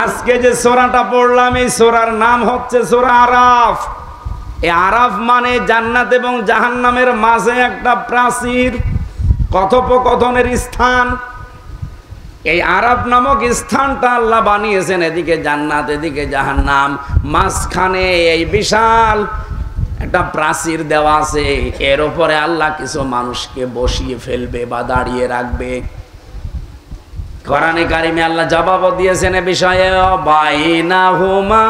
আজকে যে সূরাটা পড়লাম এই সূরার নাম হচ্ছে সূরা আরাফ। এই আরাফ মানে জান্নাত এবং জাহান্নামের মাঝে একটা প্রাচীর, কথোপকথনের স্থান। এই আরাফ নামক স্থানটা আল্লাহ বানিয়েছেন, এদিকে জান্নাত এদিকে জাহান্নাম, মাঝখানে এই বিশাল একটা প্রাচীর দেওয়া আছে। এর উপরে আল্লাহ কিছু মানুষকে বসিয়ে ফেলবে বা দাঁড়িয়ে রাখবে। কোরআনে কারিমে আল্লাহ জবাব দিয়েছেন এ বিষয়ে, বাইনাহুমা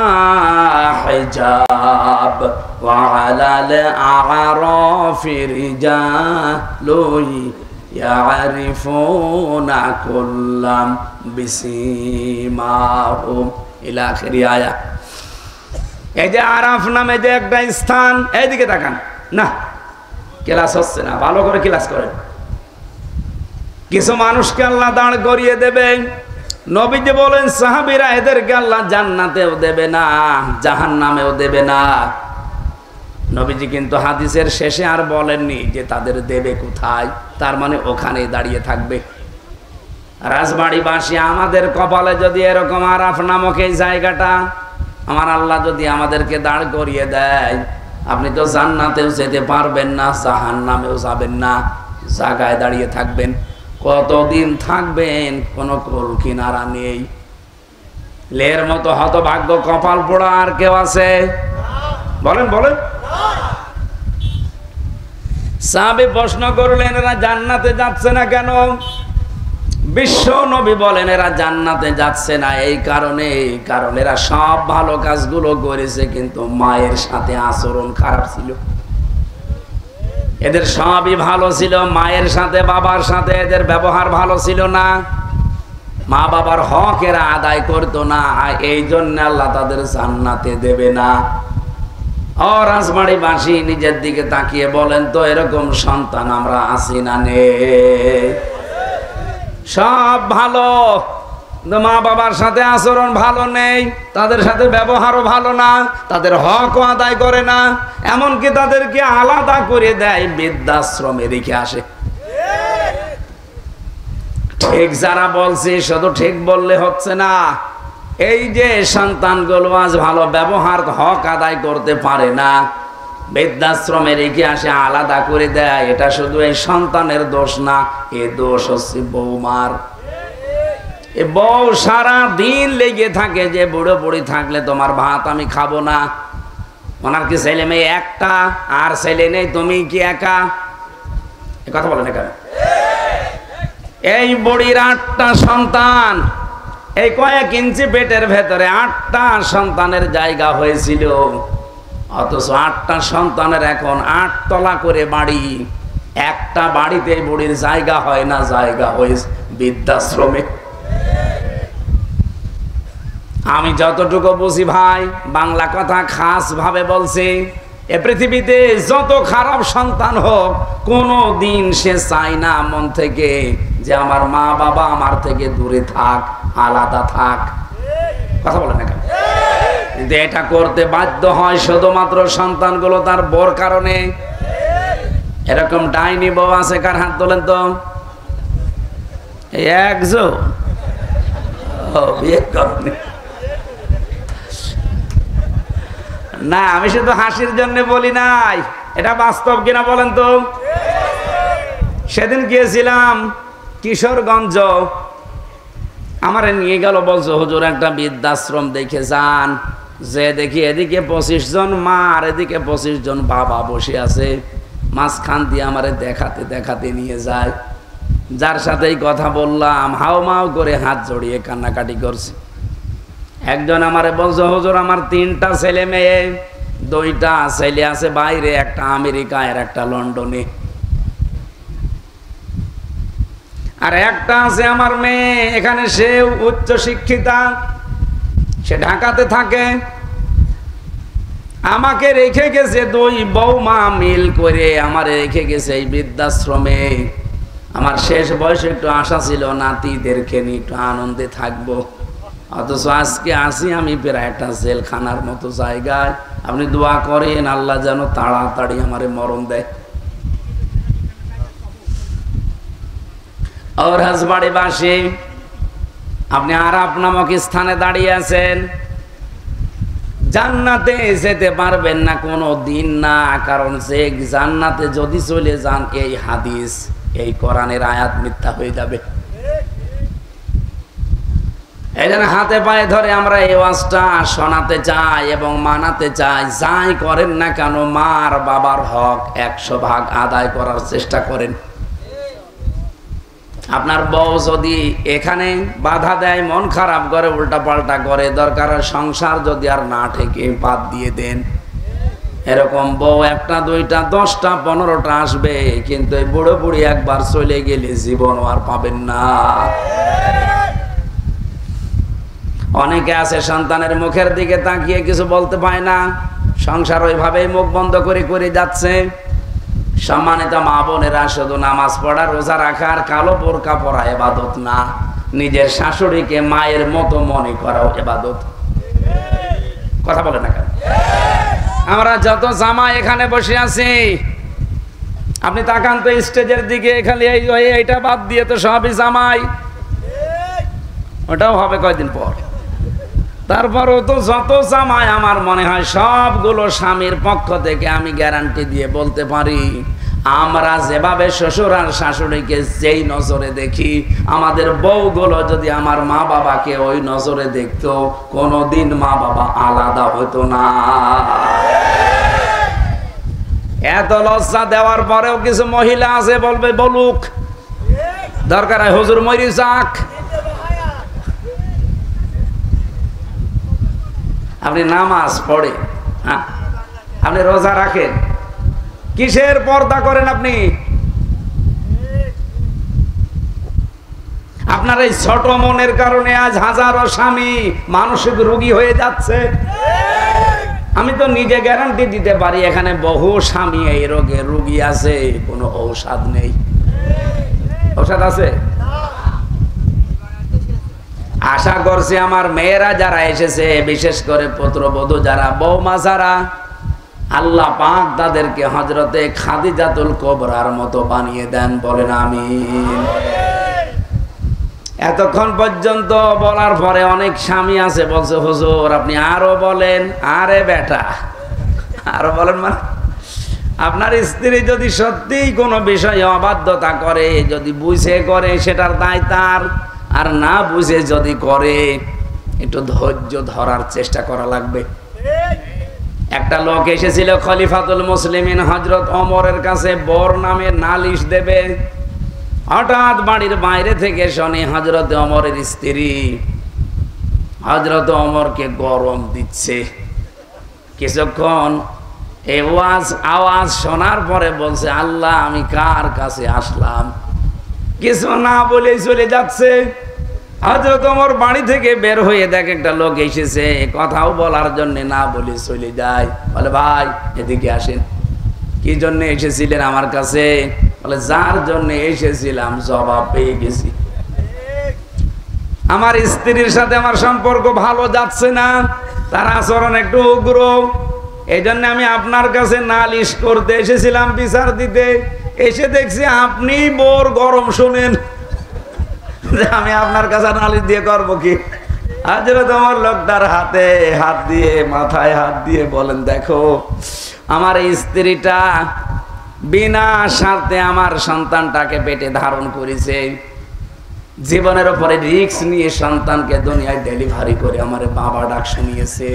হিজাব ওয়া আলাল আরাফি রিজালুন ইয়ারিফুনা কুল্লাম বিসিমাহুম ইলা আখিরি আয়াত। এই যে আরাফ নামে যে একটা স্থান, এইদিকে তাকান না, ক্লাস হচ্ছে না, ভালো করে ক্লাস করেন। কিছু মানুষকে আল্লাহ দাঁড় করিয়ে দেবে। নবীজি বলেন সাহাবীরা এদেরকে আল্লাহ জান্নাতেও দেবে না জাহান্নামেও দেবে না। নবীজি কিন্তু হাদিসের শেষে আর বলেননি যে তাদের দেবে কোথায়, তার মানে ওখানেই দাঁড়িয়ে থাকবে। রাজবাড়িবাসী আমাদের কপালে যদি এরকম আরাফ নামক এই জায়গাটা আমার আল্লাহ যদি আমাদেরকে দাঁড় করিয়ে দেয়, আপনি তো জান্নাতেও যেতে পারবেন না জাহান্নামেও যাবেন না, জায়গায় দাঁড়িয়ে থাকবেন। কতদিন থাকবেন কোনো কুল কিনারা নেই। লের মতো হতভাগ্য কপাল পোড়া আর কেউ আছে? বলেন বলেন। সাহাবী প্রশ্ন করলেন এরা জান্নাতে যাচ্ছে না কেন? বিশ্ব নবী বলেন এরা জান্নাতে যাচ্ছে না এই কারণে, কারণ এরা সব ভালো কাজগুলো করেছে কিন্তু মায়ের সাথে আচরণ খারাপ ছিল। এদের সবই ভালো ছিল, মায়ের সাথে বাবার সাথে এদের ব্যবহার ভালো ছিল না, মা বাবার হক এরা আদায় করতো না, এই জন্য আল্লাহ তাদের জান্নাতে দেবে না। ও রাজবাড়িবাসী নিজের দিকে তাকিয়ে বলেন তো এরকম সন্তান আমরা আছি না নেই? সব ভালো, মা বাবার সাথে আচরণ ভালো নেই, তাদের সাথে ব্যবহারও ভালো না, তাদের হকও আদায় করে না, এমনকি তাদেরকে আলাদা করে দেয়, বৃদ্ধাশ্রমে রেখে আসে। ঠিক যারা বলছে শুধু ঠিক বললে হচ্ছে না। এই যে সন্তানগুলো আজ ভালো ব্যবহার হক আদায় করতে পারে না, বৃদ্ধাশ্রমে রেখে আসে, আলাদা করে দেয়, এটা শুধু এই সন্তানের দোষ না, এ দোষ হচ্ছে বৌমার। এ বউ সারা দিন লেগে থাকে যে বুড়ো বুড়ি থাকলে তোমার ভাত আমি খাবো না। ওনার কি ছেলে মেয়ে একটা, আর ছেলে নেই, তুমি কি একা? এ কথা বলে না কেন? এই বুড়ির 8টা সন্তান, এই কয়েক ইঞ্চি পেটের ভেতরে 8টা সন্তানের জায়গা হয়েছিল, অথচ 8টা সন্তানের এখন 8 তলা করে বাড়ি। একটা বাড়িতে বুড়ির জায়গা হয় না, জায়গা হয়েছে বৃদ্ধাশ্রমে। আমি যতটুকু বুঝি ভাই, বাংলা কথা খাস ভাবে বলছি, এ পৃথিবীতে যত খারাপ সন্তান হোক কোনো দিন সে চায় না মন থেকে যে আমার মা বাবা আমার থেকে দূরে থাক, আলাদা থাক। কথা বলে না কেন? কিন্তু এটা করতে বাধ্য হয় শুধুমাত্র সন্তানগুলো তার বউর কারণে। এরকম ডাইনি বউ আছে কার হাত তোলেন তো? একজন বিয়ে করেনি না, আমি শুধু হাসির জন্য বলি নাই, এটা বাস্তব কিনা বলেন তো? সেদিন গিয়েছিলাম কিশোরগঞ্জ, আমারে নিয়ে গেল, বলছো হুজুর একটা বৃদ্ধাশ্রম দেখে যান। যে দেখি এদিকে 25 জন মা আর এদিকে 25 জন বাবা বসে আছে, মাঝখান দিয়ে আমারে দেখাতে দেখাতে নিয়ে যায়। যার সাথেই কথা বললাম হাও মাও করে হাত জড়িয়ে কান্নাকাটি করছে। একজন আমারে বলছে হুজুর আমার 3টা ছেলে মেয়ে, 2টা ছেলে আছে বাইরে, একটা আমেরিকায় আর একটা লন্ডনে, আর একটা আছে আমার মেয়ে এখানে, সে উচ্চ শিক্ষিতা, সে ঢাকাতে থাকে। আমাকে রেখে গেছে 2 বৌমা মিল করে আমারে রেখে গেছে এই বৃদ্ধাশ্রমে। আমার শেষ বয়সে একটু আশা ছিল নাতিদেরকে নিয়ে একটু আনন্দে থাকবো, অথচ আজকে আসি আমি প্রায় একটা জেলখানার মতো জায়গায়। আপনি দোয়া করেন আল্লাহ যেন তাড়াতাড়ি আমারে মরণ দেয়। और हजबाड़ी बासी আপনি আরাফ নামক স্থানে দাঁড়িয়ে আছেন, জান্নাতে যেতে পারবেন না কোনো দিন না, কারণ সে জান্নাতে যদি চলে যান এই হাদিস, এই কোরআনের আয়াত মিথ্যা হয়ে যাবে। এই জন্য হাতে পায়ে ধরে আমরা এই ওয়াজটা শোনাতে চাই এবং মানাতে চাই। যাই করেন না কেন, মার বাবার হক 100 ভাগ আদায় করার চেষ্টা করেন। আপনার বউ যদি এখানে বাধা দেয়, মন খারাপ করে, উল্টা পাল্টা করে, দরকার সংসার যদি আর না ঠেকে বাদ দিয়ে দেন। এরকম বউ 1টা 2টা 10টা 15টা আসবে, কিন্তু এই বুড়ো বুড়ি একবার চলে গেলে জীবন আর পাবেন না। অনেকে আছে সন্তানের মুখের দিকে তাকিয়ে কিছু বলতে পায় না, সংসার ওইভাবেই মুখ বন্ধ করে করে যাচ্ছে। সম্মানিত মা বোনেরা, শুধু নামাজ পড়া, রোজা রাখা আর কালো বোরকা পরা ইবাদত না, নিজের শাশুড়িকে মায়ের মতো মনে করাও ইবাদত। কথা বলে না কেন? আমরা যত জামাই এখানে বসে আছি, আপনি তাকান তো স্টেজের দিকে, খালি এইটা বাদ দিয়ে তো সবই জামাই। ওটাও হবে কয়দিন পর। তারপরও তো যত জামাই আমার মনে হয় সবগুলো স্বামীর পক্ষ থেকে আমি গ্যারান্টি দিয়ে বলতে পারি, আমরা যেভাবে শ্বশুর আর শাশুড়িকে যেই নজরে দেখি, আমাদের বউগুলো যদি আমার মা বাবাকে ওই নজরে দেখতো, কোনোদিন মা বাবা আলাদা হতো না। এত লজ্জা দেওয়ার পরেও কিছু মহিলা আছে বলবে বলুক, দরকার হয় হুজুর মরি যাক। আপনি নামাজ পড়ে, হ্যাঁ, আপনি রোজা রাখেন, কিসের পর্দা করেন আপনি? আপনার এই ছোট মনের কারণে আজ হাজারো স্বামী মানসিক রোগী হয়ে যাচ্ছে। আমি তো নিজে গ্যারান্টি দিতে পারি, এখানে বহু স্বামী এই রোগে রোগী আছে, কোনো ঔষধ নেই। ঔষধ আছে? আশা করছি আমার মেয়েরা যারা এসেছে, বিশেষ করে পুত্রবধূ যারা, বৌমা যারা, আল্লাহ পাক তাদেরকে হযরতে খাদিজাতুল কুবরার মতো বানিয়ে দেন। বলেন আমিন। এতক্ষণ পর্যন্ত বলার পরে অনেক স্বামী আছে বলছে, হুজুর আপনি আরো বলেন। আরে বেটা, আরো বলেন মানে আপনার স্ত্রী যদি সত্যিই কোনো বিষয়ে অবাধ্যতা করে, যদি বুঝে করে, সেটার দায় তার। আর না বুঝে যদি করে, একটু ধৈর্য ধরার চেষ্টা করা লাগবে। একটা লোক এসেছিল খলিফাতুল মুসলিমিন হযরত ওমরের কাছে বর নামে নালিশ দেবে। হঠাৎ বাড়ির বাইরে থেকে শুনে হযরত ওমরের স্ত্রী হযরত ওমরকে গরম দিচ্ছে। কিছুক্ষণ এই আওয়াজ শোনার পরে বলছে, আল্লাহ আমি কার কাছে আসলাম? কিছু না বলে চলে যাচ্ছে। হযরত ওমর বাড়ি থেকে বের হয়ে দেখে একটা লোক এসেছে, কথাও বলার জন্য না বলে চলে যায়। বলে, ভাই এদিকে আসেন। কি জন্য এসেছিলেন আমার কাছে? বলে, যার জন্য এসেছিলাম জবাব পেয়ে গেছি। আমার স্ত্রীর সাথে আমার সম্পর্ক ভালো যাচ্ছে না, তার আচরণ একটু উগ্র, এই জন্য আমি আপনার কাছে নালিশ করতে এসেছিলাম, বিচার দিতে। এসে দেখছি আপনি বোর গরম শোনেন, আমি আপনার কাছে নালিশ দিয়ে করবো কি? হযরত ওমর লোকটার হাতে হাত দিয়ে, মাথায় হাত দিয়ে বলেন, দেখো আমার স্ত্রীটা বিনা স্বার্থে আমার সন্তানটাকে পেটে ধারণ করেছে, জীবনের উপরে রিস্ক নিয়ে সন্তানকে দুনিয়ায় ডেলিভারি করে আমার বাবা ডাক শুনিয়েছে।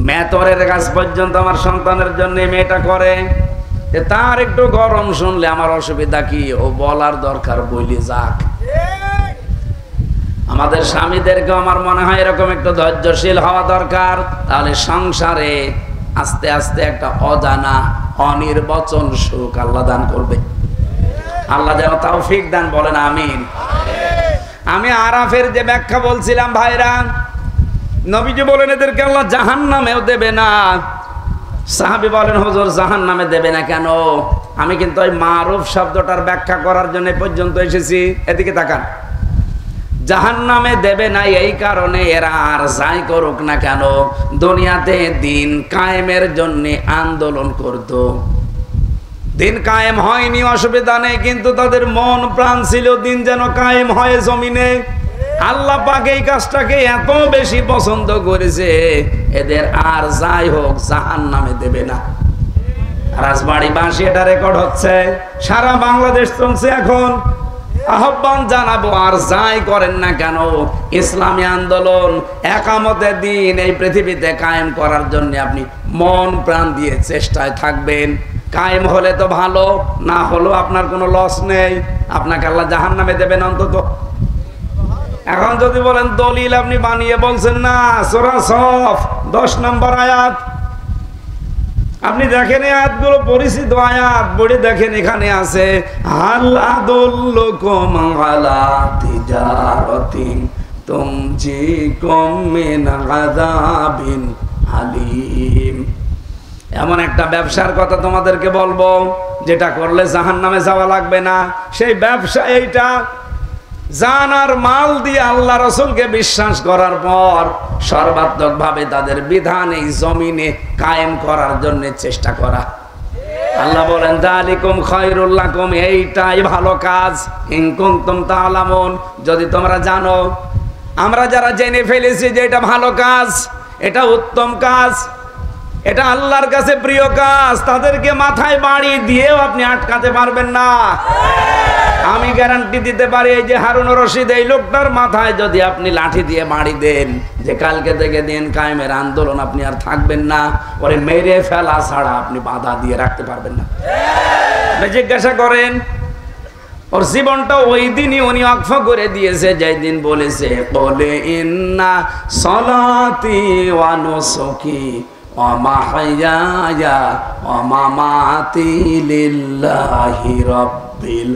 মেতরের কাছ পর্যন্ত আমার সন্তানের জন্য মেয়েটা করে, তার একটু গরম শুনলে আমার অসুবিধা কি? ও বলার দরকার, বলি যাক। আমাদের স্বামীদেরকে আমার মনে হয় এরকম একটু ধৈর্যশীল হওয়া দরকার, তাহলে সংসারে আস্তে আস্তে একটা অজানা অনির্বচন সুখ আল্লাহ দান করবে। আল্লাহ যেন তৌফিক দান। বলেন আমিন। আমি আরাফের যে ব্যাখ্যা বলছিলাম ভাইরা, নবীজি বলেন এদেরকে আল্লাহ জাহান্নামেও দেবে না। সাহাবী বলেন, হুজুর জাহান্নামে দেবে না কেন? আমি কিন্তু ওই মারুফ শব্দটার ব্যাখ্যা করার জন্য পর্যন্ত এসেছি। এদিকে তাকান। জাহান্নামে দেবে না এই কারণে, এরা আর যাই করুক না কেন, দুনিয়াতে দিন কায়েমের জন্য আন্দোলন করত। দিন কায়েম হয়নি, অসুবিধা নেই, কিন্তু তাদের মন প্রাণ ছিল দিন যেন কায়েম হয় জমিনে। আল্লাহ পাক এই কাজটাকে এত বেশি পছন্দ করেছে, এদের আর যাই হোক জাহান্নামে দেবে না। রাজবাড়ি বাঁশি এটা রেকর্ড হচ্ছে, সারা বাংলাদেশ চলছে এখন। আহ্বান জানাবো, আর যাই করেন না কেন, ইসলামী আন্দোলন একামতের দিন এই পৃথিবীতে কায়েম করার জন্য আপনি মন প্রাণ দিয়ে চেষ্টায় থাকবেন। কায়েম হলে তো ভালো, না হলেও আপনার কোনো লস নেই, আপনাকে আল্লাহ জাহান্নামে দেবেন অন্তত। এখন যদি বলেন দলিল আপনি বানিয়ে বলছেন না, সূরা সফ 10 নম্বর আয়াত, আপনি দেখেন এই আয়াতগুলো পরিচিত আয়াত, পড়ে দেখেন এখানে আছে হাল আদুল্লুকুম আলা তিজারাতিন তুনজিকুম মিন আযাবিন আলীম। এমন একটা ব্যবসার কথা তোমাদেরকে বলবো যেটা করলে জাহান্নামে যাওয়া লাগবে না। সেই ব্যবসা এইটা, জান আর মাল দিয়ে আল্লাহ রাসূলকে বিশ্বাস করার পর সর্বাত্মক ভাবে তাদের বিধান এই জমিনে কায়েম করার জন্য চেষ্টা করা। আল্লাহ বলেন যালিকুম খায়রুল লাকুম, এইটাই ভালো কাজ, ইন কুনতুম তা'লামুন, যদি তোমরা জানো। আমরা যারা জেনে ফেলেছি যে এটা ভালো কাজ, এটা উত্তম কাজ, এটা আল্লাহর কাছে প্রিয় কাজ, তাদেরকে মাথায় বাড়ি দিয়েও আপনি আটকাতে পারবেন না। আমি গ্যারান্টি দিতে পারি, এই যে হারুনুর রশিদ, এই লোকটার মাথায় যদি আপনি লাঠি দিয়ে বাড়ি দেন যে কালকে থেকে দিন কায়েমের আন্দোলন আপনি আর থাকবেন না, ওরে মেরে ফেলা ছাড়া আপনি বাধা দিয়ে রাখতে পারবেন না। জিজ্ঞাসা করেন, ওর জীবনটা ওই দিনই উনি ওয়াকফ করে দিয়েছে যেই দিন বলেছে বলে ইন্না সলাতি ওয়া নুসুকি ওয়া মাহইয়ায়া ওয়া মামাতি লিল্লাহি রাব্বিল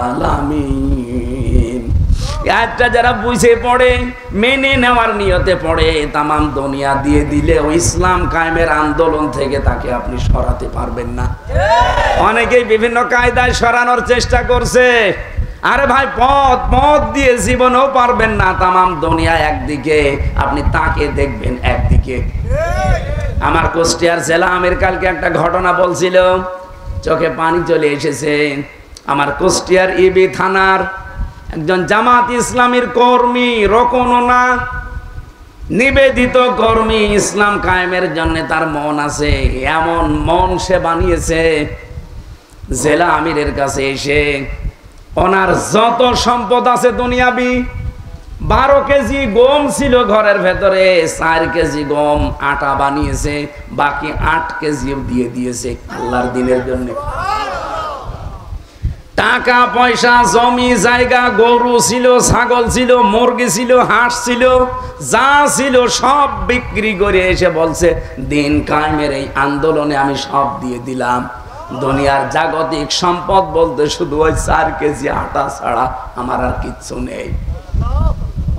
আলামিন। একটা যারা বুঝে পড়ে, মেনে নেওয়ার নিয়তে পড়ে, তামাম দুনিয়া দিয়ে দিলে ওই ইসলাম কায়েমের আন্দোলন থেকে তাকে আপনি সরাতে পারবেন না। অনেকেই বিভিন্ন কায়দায় সরানোর চেষ্টা করছে। আরে ভাই, পথ দিয়ে জীবনেও পারবেন না। তামাম দুনিয়া একদিকে, আপনি তাকে দেখবেন একদিকে। আমার কুষ্টিয়ার জেলা আমির কালকে একটা ঘটনা বলছিল, চোখে পানি চলে এসেছে। আমার কুষ্টিয়ার ইবি থানার একজন জামাত ইসলামীর কর্মী, রকননা নিবেদিত কর্মী, ইসলাম কায়েমের জন্য তার মন আছে, এমন মন সে বানিয়েছে, জেলা আমিরের কাছে এসে ওনার যত সম্পদ আছে দুনিয়াবি, 12 কেজি গম ছিল ঘরের ভেতরে, 4 কেজি গম আটা বানিয়েছে, বাকি 8 কেজিও দিয়ে দিয়েছে আল্লাহর দিনের জন্য। টাকা পয়সা, জমি জায়গা, গরু ছিল, ছাগল ছিল, মুরগি ছিল, হাঁস ছিল, যা ছিল সব বিক্রি করে এসে বলছে দিন কায়েমের এই আন্দোলনে আমি সব দিয়ে দিলাম। দুনিয়ার জাগতিক সম্পদ বলতে শুধু ওই 4 কেজি আটা ছাড়া আমার আর কিচ্ছু নেই।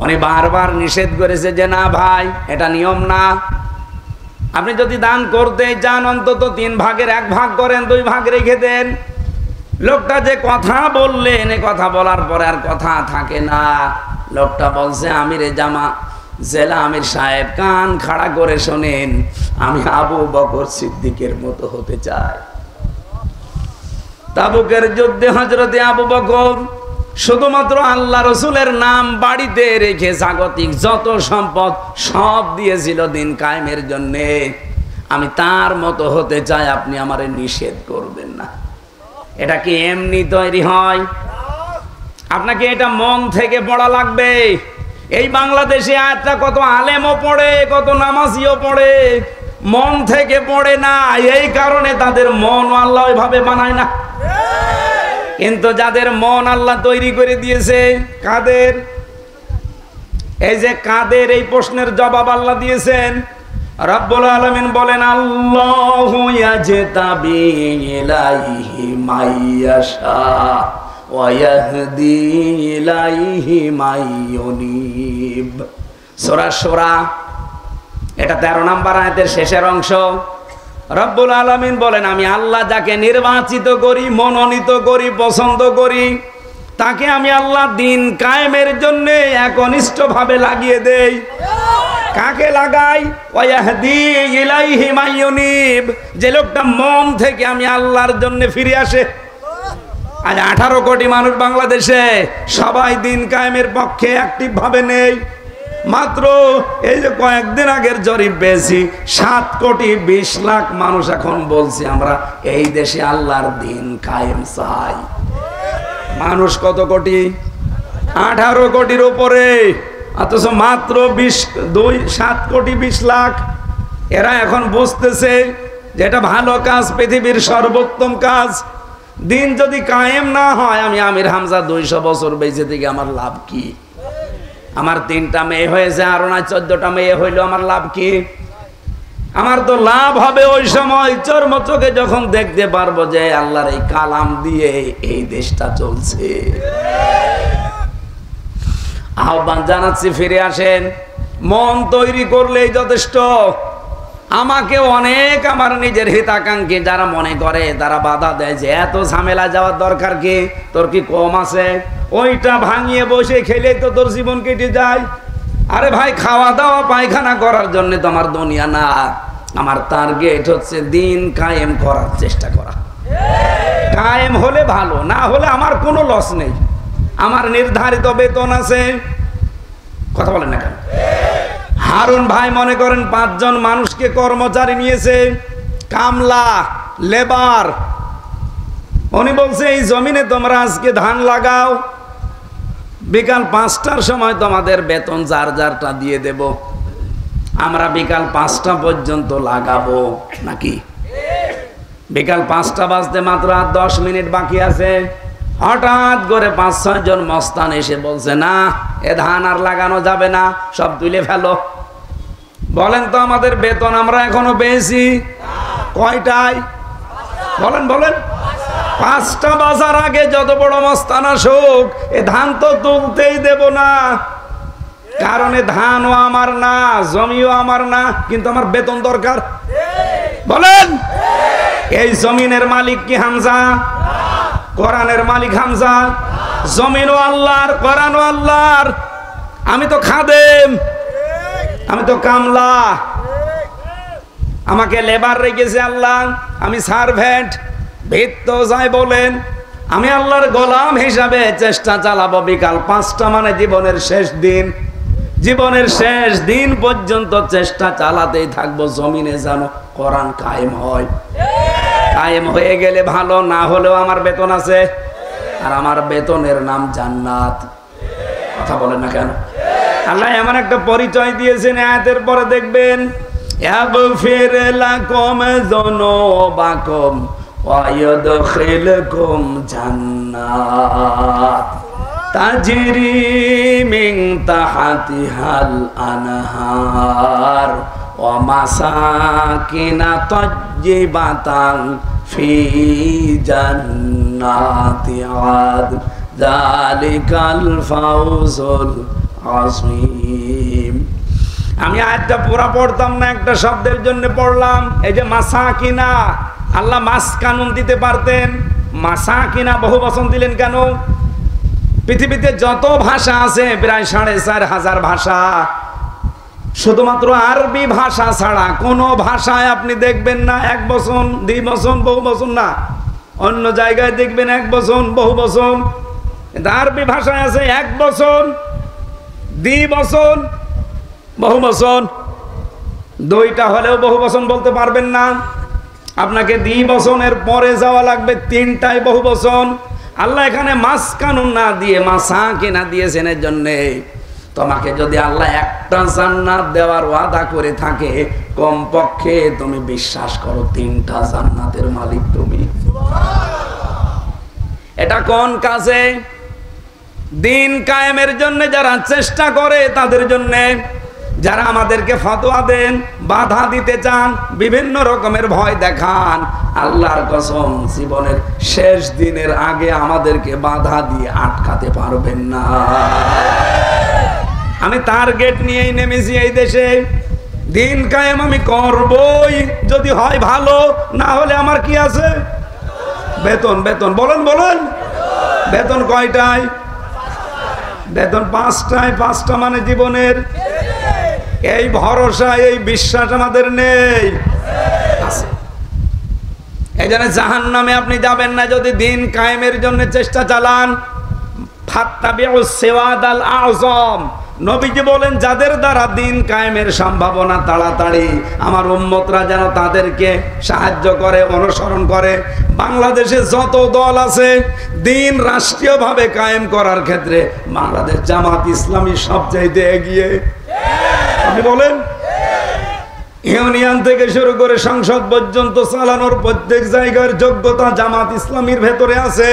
উনি বারবার নিষেধ করেছে যে না ভাই, এটা নিয়ম না। আপনি যদি দান করতে যান অন্তত 3 ভাগের 1 ভাগ করেন, 2 ভাগ রেখে দেন। লোকটা যে কথা বললেন, এ কথা বলার পরে আর কথা থাকে না। লোকটা বলছে আমিরে জামা জেলা আমির সাহেব, কান খাড়া করে শোনেন, আমি আবু বকর সিদ্দিকের মতো হতে চাই। তাবুকের যুদ্ধে হযরতে আবু বকর শুধুমাত্র আল্লাহ রসুলের নাম বাড়িতে রেখে জাগতিক যত সম্পদ সব দিয়েছিল দিন কায়েমের জন্যে। আমি তার মতো হতে চাই, আপনি আমারে নিষেধ করবেন না। এটা কি এমনি তৈরি হয়? আপনাকে এটা মন থেকে পড়া লাগবে। এই বাংলাদেশে আয়াতটা কত আলেমও পড়ে, কত নামাজিও পড়ে, মন থেকে পড়ে না। এই কারণে তাদের মন আল্লাহ ওইভাবে বানায় না। কিন্তু যাদের মন আল্লাহ তৈরি করে দিয়েছে, কাদের, এই যে কাদের, এই প্রশ্নের জবাব আল্লাহ দিয়েছেন। রব্বুল আলামিন বলেন আল্লাহু ইয়াজতাবি ইলাইহি মাইয়াশা ওয়া ইয়াহদি ইলাইহি মাইয়ুনিব। সূরা শূরা, এটা 13 নম্বর আয়াতের শেষের অংশ। রব্বুল আলামিন বলেন আমি আল্লাহ যাকে নির্বাচিত করি, মনোনীত করি, পছন্দ করি, তাকে আমি আল্লাহ দিন কায়েমের জন্য একনিষ্ঠভাবে লাগিয়ে দেই। কাকে লাগাই? ওয়াহদি ইলাইহি মাইয়ুনিব, যে লোকটা মন থেকে আমি আল্লাহর জন্য ফিরে আসে। আজ 18 কোটি মানুষ বাংলাদেশে, সবাই দিন কায়েমের পক্ষে অ্যাক্টিভ ভাবে নেই। মাত্র এই যে কয়েকদিন আগের জরিপ পেয়েছি, 7 কোটি 20 লাখ মানুষ এখন বলছে আমরা এই দেশে আল্লাহর দিন কায়েম চাই। মানুষ কত কোটি? 18 কোটির উপরে, অথচ মাত্র 7 কোটি 20 লাখ। এরা এখন বুঝতেছে যে এটা ভালো কাজ, পৃথিবীর সর্বোত্তম কাজ। দিন যদি কায়েম না হয়, আমি আমির হামজা 200 বছর বেঁচে থেকে আমার লাভ কি? আমার 3টা মেয়ে হয়েছে, আরো না 14টা মেয়ে হইলো, আমার লাভ কি? আমার তো লাভ হবে ওই সময় চর্মচোখে যখন দেখতে পারবো যে আল্লাহর এই কালাম দিয়ে এই দেশটা চলছে। আহ্বান জানাচ্ছি, ফিরে আসেন। মন তৈরি করলেই যথেষ্ট। আমাকে অনেক আমার নিজের হিতাকাঙ্ক্ষী যারা মনে করে, তারা বাধা দেয় যে এত ঝামেলা যাওয়ার দরকার কি, তোর কি কম আছে? ওইটা ভাঙিয়ে বসে খেলেই তো তোর জীবন কেটে যায়। আরে ভাই, খাওয়া দাওয়া পায়খানা করার জন্য তো আমার দুনিয়া না। আমার টার্গেট হচ্ছে দিন কায়েম করার চেষ্টা করা। কায়েম হলে ভালো, না হলে আমার কোনো লস নেই। আমার নির্ধারিত বেতন আছে। কথা বলেন না কেন? হারুন ভাই মনে করেন 5 জন মানুষকে কর্মচারী নিয়েছে, কামলা, লেবার। উনি বলছে এই জমিনে তোমরা আজকে ধান লাগাও, বিকাল 5টার সময় তোমাদের বেতন যার যারটা দিয়ে দেব। আমরা বিকাল 5টা পর্যন্ত লাগাবো নাকি? বিকাল 5টা বাজতে মাত্র আর 10 মিনিট বাকি আছে। হঠাৎ করে 5-6 জন মস্তান এসে বলছে, না, এ ধান আর লাগানো যাবে না, সব তুলে ফেলো। বলেন তো আমাদের বেতন আমরা এখনো পেয়েছি কয়টায়? বলেন বলেন। 5টা বাজার আগে যত বড় মস্তান আসুক, এ ধান তো তুলতেই দেব না। কারণ এ ধানও আমার না, জমিও আমার না, কিন্তু আমার বেতন দরকার। বলেন, এই জমিনের মালিক কি হামজা? কোরআনের মালিক হামজা। জমিনও আল্লাহর, কোরআনও আল্লাহর। আমি তো খাদেম, আমি তো কামলা। আমাকে লেবার রেখেছে আল্লাহ, আমি সার্ভেন্ট। ভিত্ত যাই বলেন, আমি আল্লাহর গোলাম হিসাবে চেষ্টা চালাবো। বিকাল 5টা মানে জীবনের শেষ দিন। জীবনের শেষ দিন পর্যন্ত চেষ্টা চালাতেই থাকবো, জমিনে যেন কোরআন কায়েম হয়। কায়েম হয়ে গেলে ভালো, না হলেও আমার বেতন আছে। আর আমার বেতনের নাম জান্নাত। কথা বলেন না কেন? আল্লাহ এমন একটা পরিচয় দিয়েছেন, আয়াতের পরে দেখবেন, ইয়াগফির লাকুম যুনুবাকুম ওয়া ইউদখিলকুম জান্নাত তাজরি মিন তাহতিহাল আনহার ওয়া মাসাকিনা তাজ্জিবাতান ফি জান্নাতি আদ যালিকাল ফাউজুল আযীম। আমি আয়াতটা পুরা পড়তাম না, একটা শব্দের জন্য পড়লাম। এই যে মাসাকিনা, আল্লাহ মাস কানুন দিতে পারতেন, মাসাকিনা বহু বচন দিলেন কেন? পৃথিবীতে যত ভাষা আছে প্রায় 4500 ভাষা, শুধুমাত্র আরবি ভাষা ছাড়া কোনো ভাষায় আপনি দেখবেন না 1 বচন, 2 বচন, বহু বচন না। অন্য জায়গায় দেখবেন 1 বচন, বহু বচন। কিন্তু আরবি ভাষায় আছে 1 বচন, 2 বচন, বহু বচন। 2টা হলেও বহু বচন বলতে পারবেন না। আপনাকে 2 বচনের পরে যাওয়া লাগবে 3টায় বহু বচন। আল্লাহ এখানে মাস কানুন না দিয়ে মাসাকিনা দিয়েছেন এর জন্যে, তোমাকে যদি আল্লাহ একটা জান্নাত দেওয়ার ওয়াদা করে থাকে, কমপক্ষে তুমি বিশ্বাস করো 3টা জান্নাতের মালিক তুমি। এটা কোন কাজে? দিন কায়েমের জন্য যারা চেষ্টা করে তাদের জন্য। যারা আমাদেরকে ফতোয়া দেন, বাধা দিতে চান, বিভিন্ন রকমের ভয় দেখান, আল্লাহর কসম জীবনের শেষ দিনের আগে আমাদেরকে বাধা দিয়ে আটকাতে পারবেন না। আমি টার্গেট নিয়েই নেমেছি এই দেশে। দিন কায়েম আমি করবই, যদি হয় ভালো, না হলে আমার কি আছে? বেতন। বেতন বলেন বলেন। বেতন কয়টায়? বেতন 5টায়। 5টা মানে জীবনের। এই ভরসা, এই বিশ্বাস আমাদের নেই। এই জন্য জাহান্নামে আপনি যাবেন না যদি দিন কায়েমের জন্য চেষ্টা চালান। ফাত্তাবিউস সিওয়াদাল আযম, নবীজি বলেন যাদের দ্বারা দিন কায়েমের সম্ভাবনা তাড়াতাড়ি, আমার উম্মতরা যেন তাদেরকে সাহায্য করে, অনুসরণ করে। বাংলাদেশে যত দল আছে দিন রাষ্ট্রীয়ভাবে কায়েম করার ক্ষেত্রে বাংলাদেশ জামাত ইসলামী সবচাইতে এগিয়ে। আপনি বলেন, ইউনিয়ন থেকে শুরু করে সংসদ পর্যন্ত চালানোর প্রত্যেক জায়গার যোগ্যতা জামাত ইসলামীর ভেতরে আছে।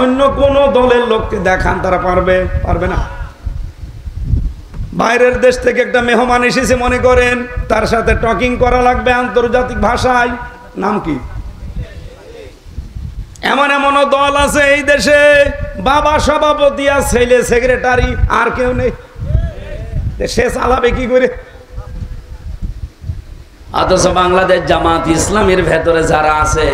অন্য কোন দলের লোককে দেখান, তারা পারবে না। বাইরের দেশ থেকে একটা মেহমান এসেছে মনে করেন, তার সাথে টকিং করা লাগবে আন্তর্জাতিক ভাষায়, নাম কি? এমন এমনও দল আছে এই দেশে, বাবা সভাপতি আর ছেলে সেক্রেটারি, আর কেউ নেই। সে চালাবে কি করে? অথচ বাংলাদেশ জামাত ইসলামের ভেতরে যারা আছে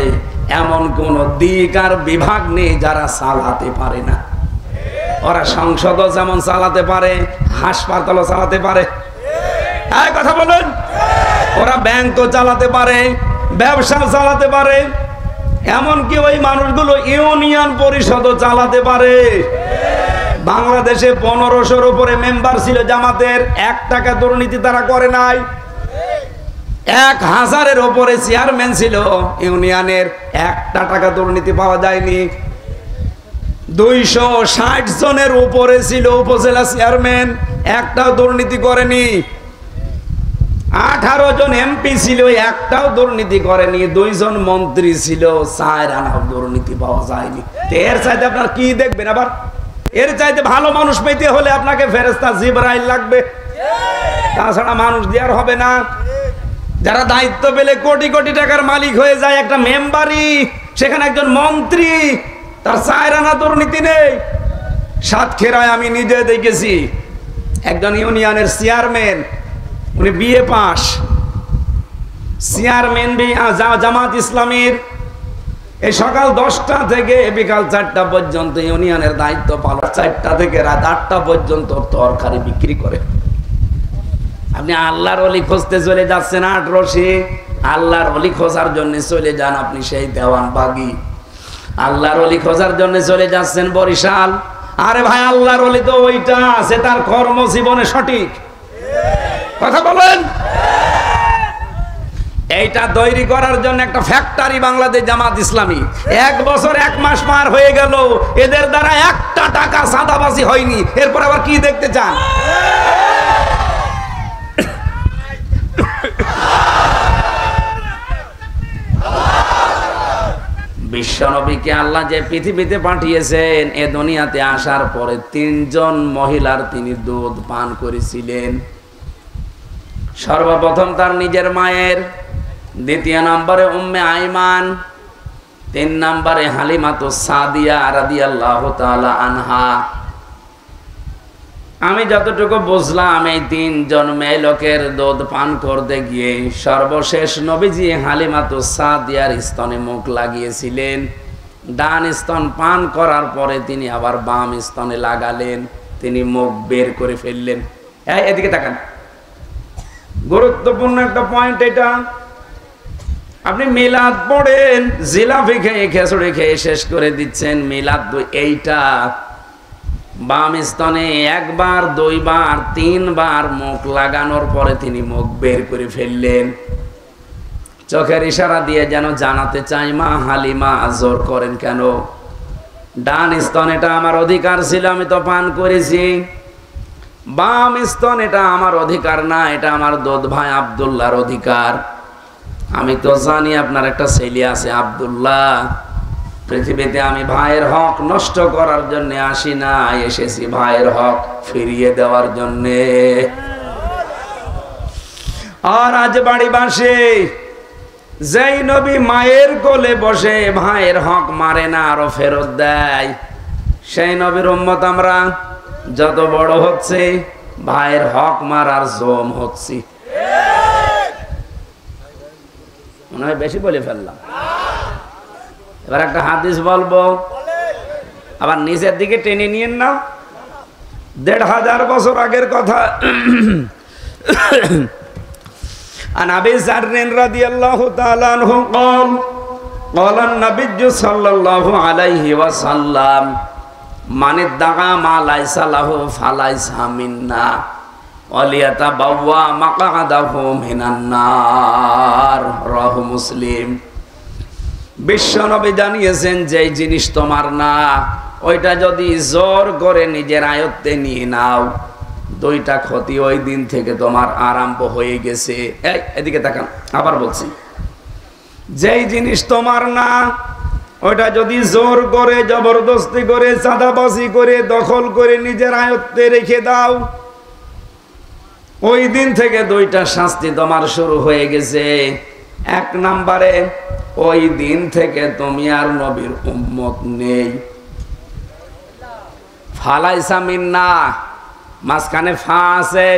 এমন কোন দিক আর বিভাগ নেই যারা চালাতে পারে না। ওরা সংসদও যেমন চালাতে পারে, হাসপাতালও চালাতে পারে। এই কথা বলেন, ওরা ব্যাংকও চালাতে পারে, ব্যবসাও চালাতে পারে, এমনকি ওই মানুষগুলো ইউনিয়ন পরিষদও চালাতে পারে। বাংলাদেশে 1500-র উপরে মেম্বার ছিল জামাতের, 1 টাকা দুর্নীতি তারা করে নাই। 1000-এর উপরে চেয়ারম্যান ছিল ইউনিয়নের, 1 টাকা দুর্নীতি পাওয়া যায়নি। 260 জনের উপরে ছিল উপজেলা চেয়ারম্যান, একটাও দুর্নীতি করেনি। 18 জন এমপি ছিল, একটাও দুর্নীতি করেনি। 2 জন মন্ত্রী ছিল, 4 আনাও দুর্নীতি পাওয়া যায়নি। এর চাইতে আপনার কি দেখবেন? আবার এর চাইতে ভালো মানুষ পেতে হলে আপনাকে ফেরেশতা জিবরাইল লাগবে, তাছাড়া মানুষ দিয়ে আর হবে না। যারা দায়িত্ব পেলে কোটি কোটি টাকার মালিক হয়ে যায়, একটা মেম্বারই, সেখানে একজন মন্ত্রী, তার 4 আনা দুর্নীতি নেই। সাতক্ষীরায় আমি নিজে দেখেছি, একজন ইউনিয়নের চেয়ারম্যান, উনি বিএ পাস, চেয়ারম্যান জামাত ইসলামীর। এই সকাল 10টা থেকে বিকাল 4টা পর্যন্ত ইউনিয়নের দায়িত্ব পালন, 4টা থেকে রাত 8টা পর্যন্ত তরকারি বিক্রি করে। আপনি আল্লাহর ওলি খুঁজতে চলে যাচ্ছেন 8 আল্লাহর ওলি খোঁজার জন্য চলে যান আপনি সেই দেওয়ানবাগি। আল্লাহর ওলি খোঁজার জন্য চলে যাচ্ছেন বরিশাল। আরে ভাই, আল্লাহর ওলি তো ওইটা আছে, তার কর্মজীবনে সঠিক কথা বলেন। এইটা তৈরি করার জন্য একটা ফ্যাক্টরি বাংলাদেশ জামাত ইসলামী। 1 বছর 1 মাস পার হয়ে গেল, এদের দ্বারা 1 টাকা চাঁদাবাজি হয়নি। এরপর আবার কি দেখতে চান? বিশ্বনবীকে আল্লাহ যে পৃথিবীতে পাঠিয়েছেন, এ দুনিয়াতে আসার পরে 3 জন মহিলার তিনি দুধ পান করেছিলেন। সর্বপ্রথম তার নিজের মায়ের, 2 নম্বরে উম্মে আইমান, 3 নম্বরে হালিমাতুস সাদিয়া রাদিয়াল্লাহু তাআলা আনহা। আমি যতটুকু বুঝলাম, এই 3 জন মেয়ে লোকের দুধ পান করতে গিয়ে সর্বশেষ নবীজি হালিমাতুস সাদিয়ার স্তনে মুখ লাগিয়েছিলেন। ডান স্তন পান করার পরে তিনি আবার বাম স্তনে লাগালেন, তিনি মুখ বের করে ফেললেন। এদিকে তাকান, গুরুত্বপূর্ণ একটা পয়েন্ট এটা। আপনি মিলাদ পড়েন, জিলাপি খেয়ে খেচড়ি খেয়ে শেষ করে দিচ্ছেন। মিলাদ এইটা বাম স্তনে 1 বার 2 বার 3 বার মুখ লাগানোর পরে তিনি মুখ বের করে ফেললেন। চোখের ইশারা দিয়ে যেন জানাতে চাই, মা হালিমা জোর করেন কেন? ডান স্তন এটা আমার অধিকার ছিল, আমি তো পান করেছি। বাম স্তন এটা আমার অধিকার না, এটা আমার দুধ ভাই আব্দুল্লাহর অধিকার। আমি তো জানি আপনার একটা ছেলে আছে আব্দুল্লাহ। পৃথিবীতে আমি ভাইয়ের হক নষ্ট করার জন্য আসি না, এসেছি ভাইয়ের হক ফিরিয়ে দেওয়ার জন্য। আর আজ বাড়ি বাসে যেই নবী মায়ের কোলে বসে ভাইয়ের হক মারে না, আরো ফেরত দেয়, সেই নবীর উম্মত আমরা। যত বড় হচ্ছে ভাইয়ের হক মারার জম হচ্ছি। মনে হয় বেশি বলে ফেললাম। এবার একটা হাদিস বলবো, আবার নিচের দিকে টেনে নিয়েন না। 1500 বছর আগের কথা। عن أبي ذر رضي الله تعالى عنه قال ক্বালা নবিয়্যু সাল্লাল্লাহু আলাইহি ওয়াসাল্লাম মান ইদ্দাআ মা লাইসা লাহু ফালাইসা মিন্না ওয়ালিয়াতাবাওয়া মাকআদাহু মিনান নার। রাহু মুসলিম। বিশ্বনবী জানিয়েছেন যে জিনিস তোমার না, ওইটা যদি জোর করে নিজের আয়ত্তে নিয়ে নাও, দুইটা ক্ষতি ওই দিন থেকে তোমার আরম্ভ হয়ে গেছে। এই এদিকে তাকান, আবার বলছি, যেই জিনিস তোমার না ওইটা যদি জোর করে, জবরদস্তি করে, চাঁদাবাজি করে, দখল করে নিজের আয়ত্তে রেখে দাও, ওই দিন থেকে দুইটা শাস্তি তোমার শুরু হয়ে গেছে। এক নম্বরে, ওই দিন থেকে তুমি আর নবীর উম্মত নেই। ফালাইসা মিন্না, মাঝখানে ফা আছে।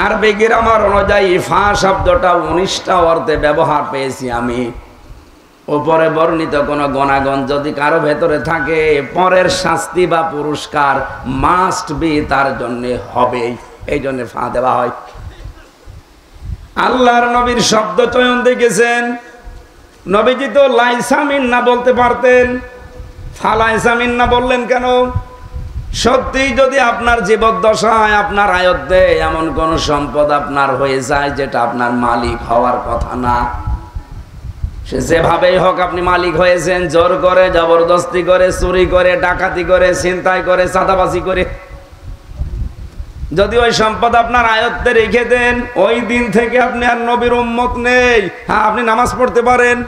আরবি গ্রামার অনুযায়ী ফা শব্দটা 19টা অর্থে ব্যবহার পেয়েছি আমি। উপরে বর্ণিত কোন গুণাগুণ যদি কারো ভেতরে থাকে, পরের শাস্তি বা পুরস্কার মাস্ট বি তার জন্য হবে, এই জন্য ফা দেওয়া হয়। আল্লাহর নবীর শব্দ চয়ন দেখেছেন, নবীজি তো লাইসা মিন্না বলতে পারতেন, ফালাইসা মিন্না বললেন কেন? সত্যি যদি আপনার জীবদ্দশায় আপনার আয়ত্তে এমন কোন সম্পদ আপনার হয়ে যায় যেটা আপনার মালিক হওয়ার কথা না, সে যেভাবেই হোক আপনি মালিক হয়েছেন, জোর করে, জবরদস্তি করে, চুরি করে, ডাকাতি করে, ছিনতাই করে, চাঁদাবাজি করে, যদি ওই সম্পদ আপনার আয়ত্তে রেখে দেন, ওই দিন থেকে আপনি আর নবীর উম্মত নেই। হ্যাঁ, আপনি নামাজ পড়তে পারেন,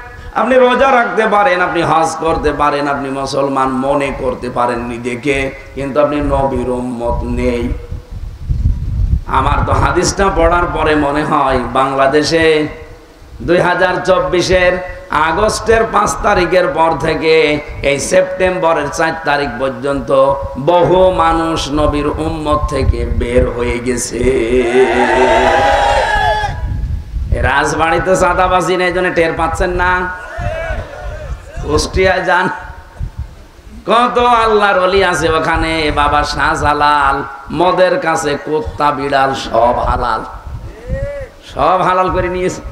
আপনি রোজা রাখতে পারেন, আপনি হজ করতে পারেন, আপনি মুসলমান মনে করতে পারেন নিজেকে, কিন্তু আপনি নবীর উম্মত নেই। আমার তো হাদিসটা পড়ার পরে মনে হয় বাংলাদেশে 2024-এর আগস্টের 5 তারিখের পর থেকে এই সেপ্টেম্বরের 4 তারিখ পর্যন্ত বহু মানুষ নবীর উম্মত থেকে বের হয়ে গেছে। রাজবাড়িতে চাঁদাবাজি নেই জন্য টের পাচ্ছেন না? কুষ্টিয়ায় যান, কত আল্লাহর ওলি আছে ওখানে। বাবা শাহজালাল মদের কাছে কুত্তা বিড়াল সব হালাল, সব হালাল করে নিয়েছে।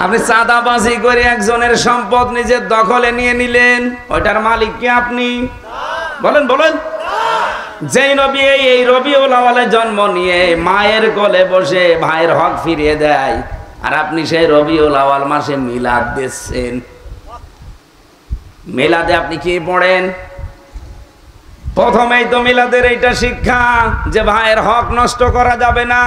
আপনি চাঁদাবাজি করে একজনের সম্পদ নিজের দখলে নিয়ে নিলেন, ওইটার মালিক কি আপনি? বলেন বলেন। যেই নবী এই রবিউল আউয়ালে জন্ম নিয়ে মায়ের কোলে বসে ভাইয়ের হক ফিরিয়ে দেয়, আর আপনি সেই রবিউল আউয়াল মাসে মিলাদ দিচ্ছেন। মিলাদে আপনি কি পড়েন? প্রথমেই তো মিলাদের এইটা শিক্ষা যে ভাইয়ের হক নষ্ট করা যাবে না।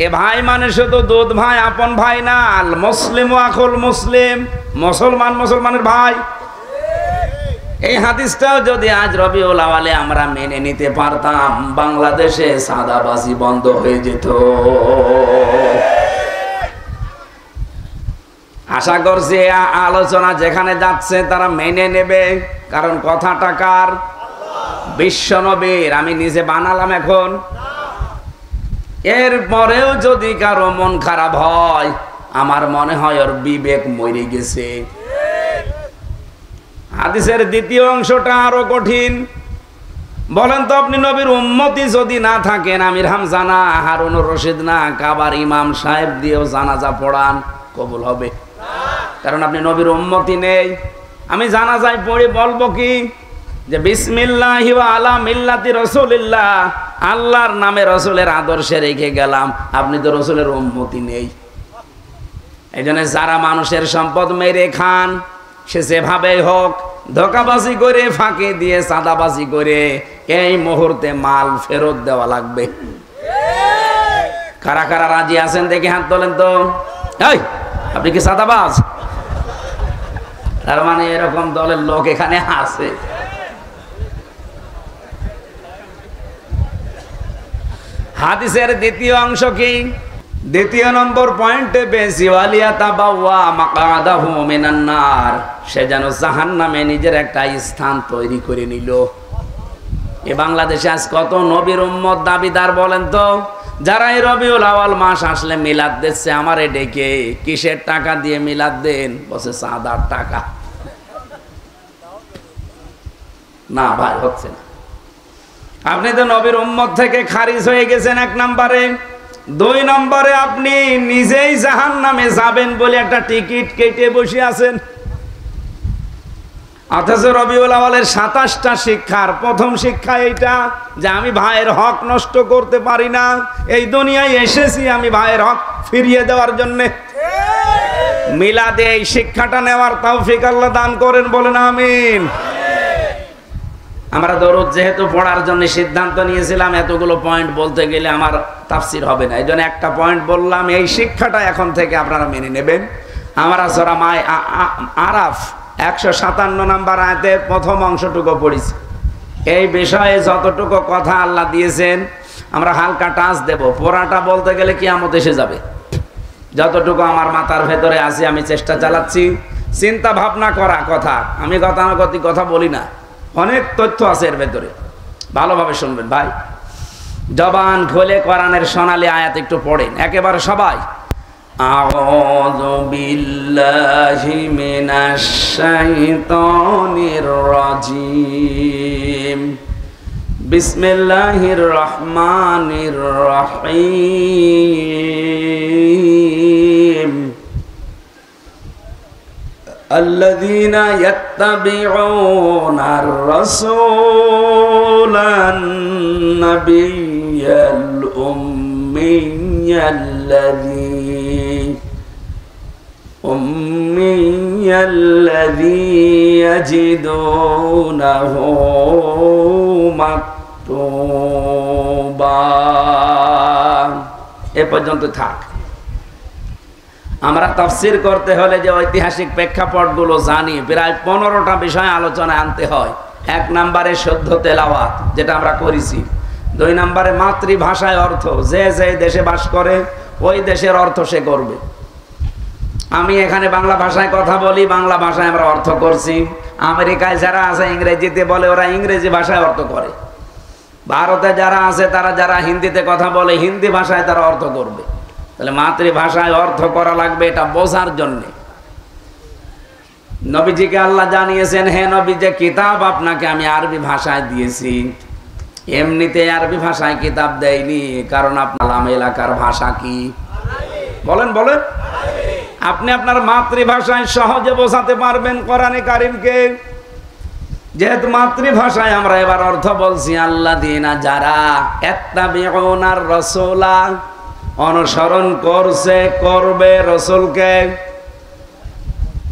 এ ভাই মানে শুধু দুধ ভাই, আপন ভাই না। আল মুসলিম আখুল মুসলিম, মুসলমান মুসলমানের ভাই। এই হাদিসটাও যদি আজ রবিউল আউয়ালে আমরা মেনে নিতে পারতাম, বাংলাদেশে সাদাবাজি বন্ধ হয়ে যেত। আশা করছি আলোচনা যেখানে যাচ্ছে তারা মেনে নেবে, কারণ কথাটা কার? বিশ্বনবীর। আমি নিজে বানালাম এখন। এর পরেও যদি কারো মন খারাপ হয়, আমার মনে হয় ওর বিবেক মরে গেছে। হাদিসের দ্বিতীয় অংশটা আরো কঠিন। বলেন তো, আপনি নবীর উম্মতি যদি না থাকেন, আমির হামজা না, হারুনুর রশিদ না, কাবার ইমাম সাহেব দিয়েও জানাজা পড়ান, কবুল হবে? কারণ আপনি নবীর উম্মতি নেই। আমি জানাজায় পড়ে বলবো কি যে বিসমিল্লাহি ওয়া আলা মিল্লাতি রাসূলিল্লাহ, আল্লাহর নামে রসুলের আদর্শে রেখে গেলাম। আপনি তো রসুলের উম্মতি নেই। এই জন্য যারা মানুষের সম্পদ মেরে খান, সে যেভাবেই হোক, ধোঁকাবাজি করে, ফাঁকি দিয়ে, চাঁদাবাজি করে, এই মুহূর্তে মাল ফেরত দেওয়া লাগবে। কারা কারা রাজি আছেন দেখে হাত তোলেন তো। এই, আপনি কি চাঁদাবাজ? তার মানে এরকম দলের লোক এখানে আছে। হাদিসের দ্বিতীয় অংশ কি? দ্বিতীয় নম্বর পয়েন্টে পেয়েছি, ওয়ালিয়াতাবাওয়া মাকআদাহু মিনান নার, সে যেন জাহান্নামে নিজের একটা স্থান তৈরি করে নিল। এ বাংলাদেশে আজ কত নবীর উম্মত দাবিদার বলেন তো, যারা এই রবিউল আউয়াল মাস আসলে মিলাদ দিচ্ছে আমারে ডেকে। কিসের টাকা দিয়ে মিলাদ দেন? বসে চাঁদার টাকা। না ভাই, হচ্ছে না। আপনি তো নবীর উম্মত থেকে খারিজ হয়ে গেছেন। এক নম্বরে 2 নম্বরে আপনি নিজেই জাহান্নামে যাবেন বলে একটা টিকিট কেটে বসে আছেন। অথচ রবিউল আউয়ালের 27টা শিক্ষার প্রথম শিক্ষা এইটা যে আমি ভাইয়ের হক নষ্ট করতে পারি না, এই দুনিয়ায় এসেছি আমি ভাইয়ের হক ফিরিয়ে দেওয়ার জন্য। মিলাদে এই শিক্ষাটা নেওয়ার তৌফিক আল্লাহ দান করেন, বলেন আমিন। আমরা দরুদ যেহেতু পড়ার জন্য সিদ্ধান্ত নিয়েছিলাম, এতগুলো পয়েন্ট বলতে গেলে আমার তাফসির হবে না, এই জন্য একটা পয়েন্ট বললাম। এই শিক্ষাটা এখন থেকে আপনারা মেনে নেবেন। আমরা সূরা আরাফ 157 নম্বর আয়াতের প্রথম অংশটুকু পড়েছি। এই বিষয়ে যতটুকু কথা আল্লাহ দিয়েছেন আমরা হালকা টাচ দেব, পুরাটা বলতে গেলে কিয়ামত এসে যাবে। যতটুকু আমার মাথার ভেতরে আছে আমি চেষ্টা চালাচ্ছি, চিন্তা ভাবনা করা কথা, আমি গতানুগতিক কথা বলি না, অনেক তথ্য আছে এর ভেতরে, ভালোভাবে শুনবেন ভাই। জবান খুলে কোরআনের সোনালী আয়াত একটু পড়েন একেবারে সবাই। আউযু বিল্লাহি মিনাশ শাইতানির রাজিম, বিসমিল্লাহির রহমানির রহিম। الذين يتبعون الرسول النبي الأمي الذي يجدونه مكتوبا। এ পর্যন্ত থাক। আমরা তাফসীর করতে হলে যে ঐতিহাসিক প্রেক্ষাপটগুলো জানি, প্রায় 15টা বিষয় আলোচনায় আনতে হয়। 1 নম্বরে শুদ্ধ তেলাওয়াত, যেটা আমরা করেছি। 2 নম্বরে মাতৃভাষায় অর্থ, যে যে দেশে বাস করে ওই দেশের অর্থ সে করবে। আমি এখানে বাংলা ভাষায় কথা বলি, বাংলা ভাষায় আমরা অর্থ করছি। আমেরিকায় যারা আছে ইংরেজিতে বলে, ওরা ইংরেজি ভাষায় অর্থ করে। ভারতে যারা আছে তারা যারা হিন্দিতে কথা বলে, হিন্দি ভাষায় তারা অর্থ করবে। তাহলে মাতৃভাষায় অর্থ করা লাগবে, এটা বোঝার জন্যে। নবীজিকে আল্লাহ জানিয়েছেন, হে নবী, যে কিতাব আপনাকে আমি আরবি ভাষায় দিয়েছি, এমনিতে আরবি ভাষায় কিতাব দেয়নি, কারণ আপনার এলাকার ভাষা কি? বলেন বলেন। আপনি আপনার মাতৃভাষায় সহজে বোঝাতে পারবেন কোরআনে কারীমকে। যেহেতু মাতৃভাষায় আমরা এবার অর্থ বলছি, আল্লাযীনা যারা ইত্তাবিউনার রাসূলা অনুসরণ করছে, করবে রসুলকে।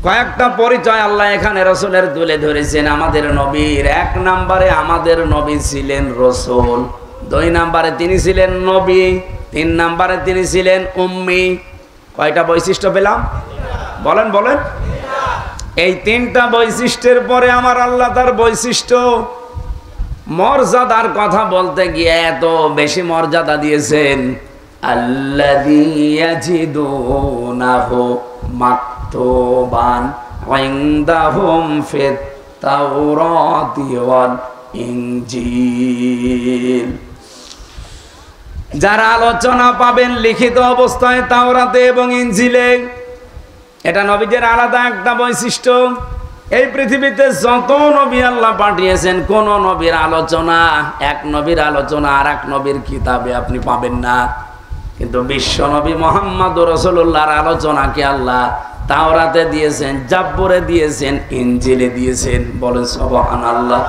কয়েকটা পরিচয় আল্লাহ এখানে রসুলের তুলে ধরেছেন আমাদের নবীর। 1 নম্বরে আমাদের নবী ছিলেন রসুল, 2 নম্বরে তিনি ছিলেন নবী, 3 নম্বরে তিনি ছিলেন উম্মি। কয়টা বৈশিষ্ট্য পেলাম? বলেন বলেন। এই 3টা বৈশিষ্ট্যের পরে আমার আল্লাহ তার বৈশিষ্ট্য মর্যাদার কথা বলতে গিয়ে এত বেশি মর্যাদা দিয়েছেন। আল্লাযী ইয়াজিদুনাহু মাকতুবান ইনদাহুম ফিত তাওরাতি ওয়াল ইনজিল। যারা আলোচনা পাবেন লিখিত অবস্থায় তাওরাতে এবং ইনজিলে, এটা নবীদের আলাদা একটা বৈশিষ্ট্য। এই পৃথিবীতে যত নবী আল্লাহ পাঠিয়েছেন, কোন নবীর আলোচনা, এক নবীর আলোচনা আর এক নবীর কিতাবে আপনি পাবেন না। কিন্তু বিশ্ব নবী মুহাম্মদুর রাসূলুল্লাহর আলোচনাকে আল্লাহ তাওরাতে দিয়েছেন, জাব্বুরে দিয়েছেন, ইনজিলে দিয়েছেন। বলেন সুবহানাল্লাহ।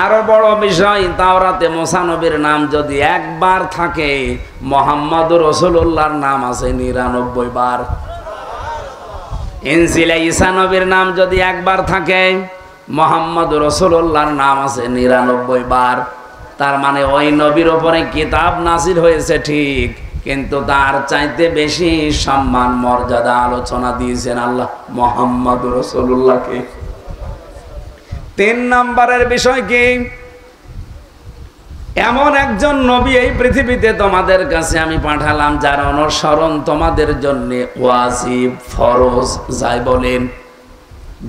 আরো বড় বিষয়, তাওরাতে মুসা নবীর নাম যদি একবার থাকে, মুহাম্মদুর রাসূলুল্লাহর নাম আছে 99 বার। ইনজিলে ঈসা নবীর নাম যদি একবার থাকে, মুহাম্মদুর রাসূলুল্লাহর নাম আছে 99 বার। তার মানে ওই নবীর উপরে কিতাব নাযিল হয়েছে ঠিক, কিন্তু তার চাইতে বেশি সম্মান মর্যাদা আলোচনা দিয়েছেন আল্লাহ মুহাম্মদুর রাসূলুল্লাহকে। 3 নম্বরের বিষয় কি? এমন একজন নবী এই পৃথিবীতে তোমাদের কাছে আমি পাঠালাম, যার অনুসরণ তোমাদের জন্য ওয়াজিব, ফরজ, যাই বলেন।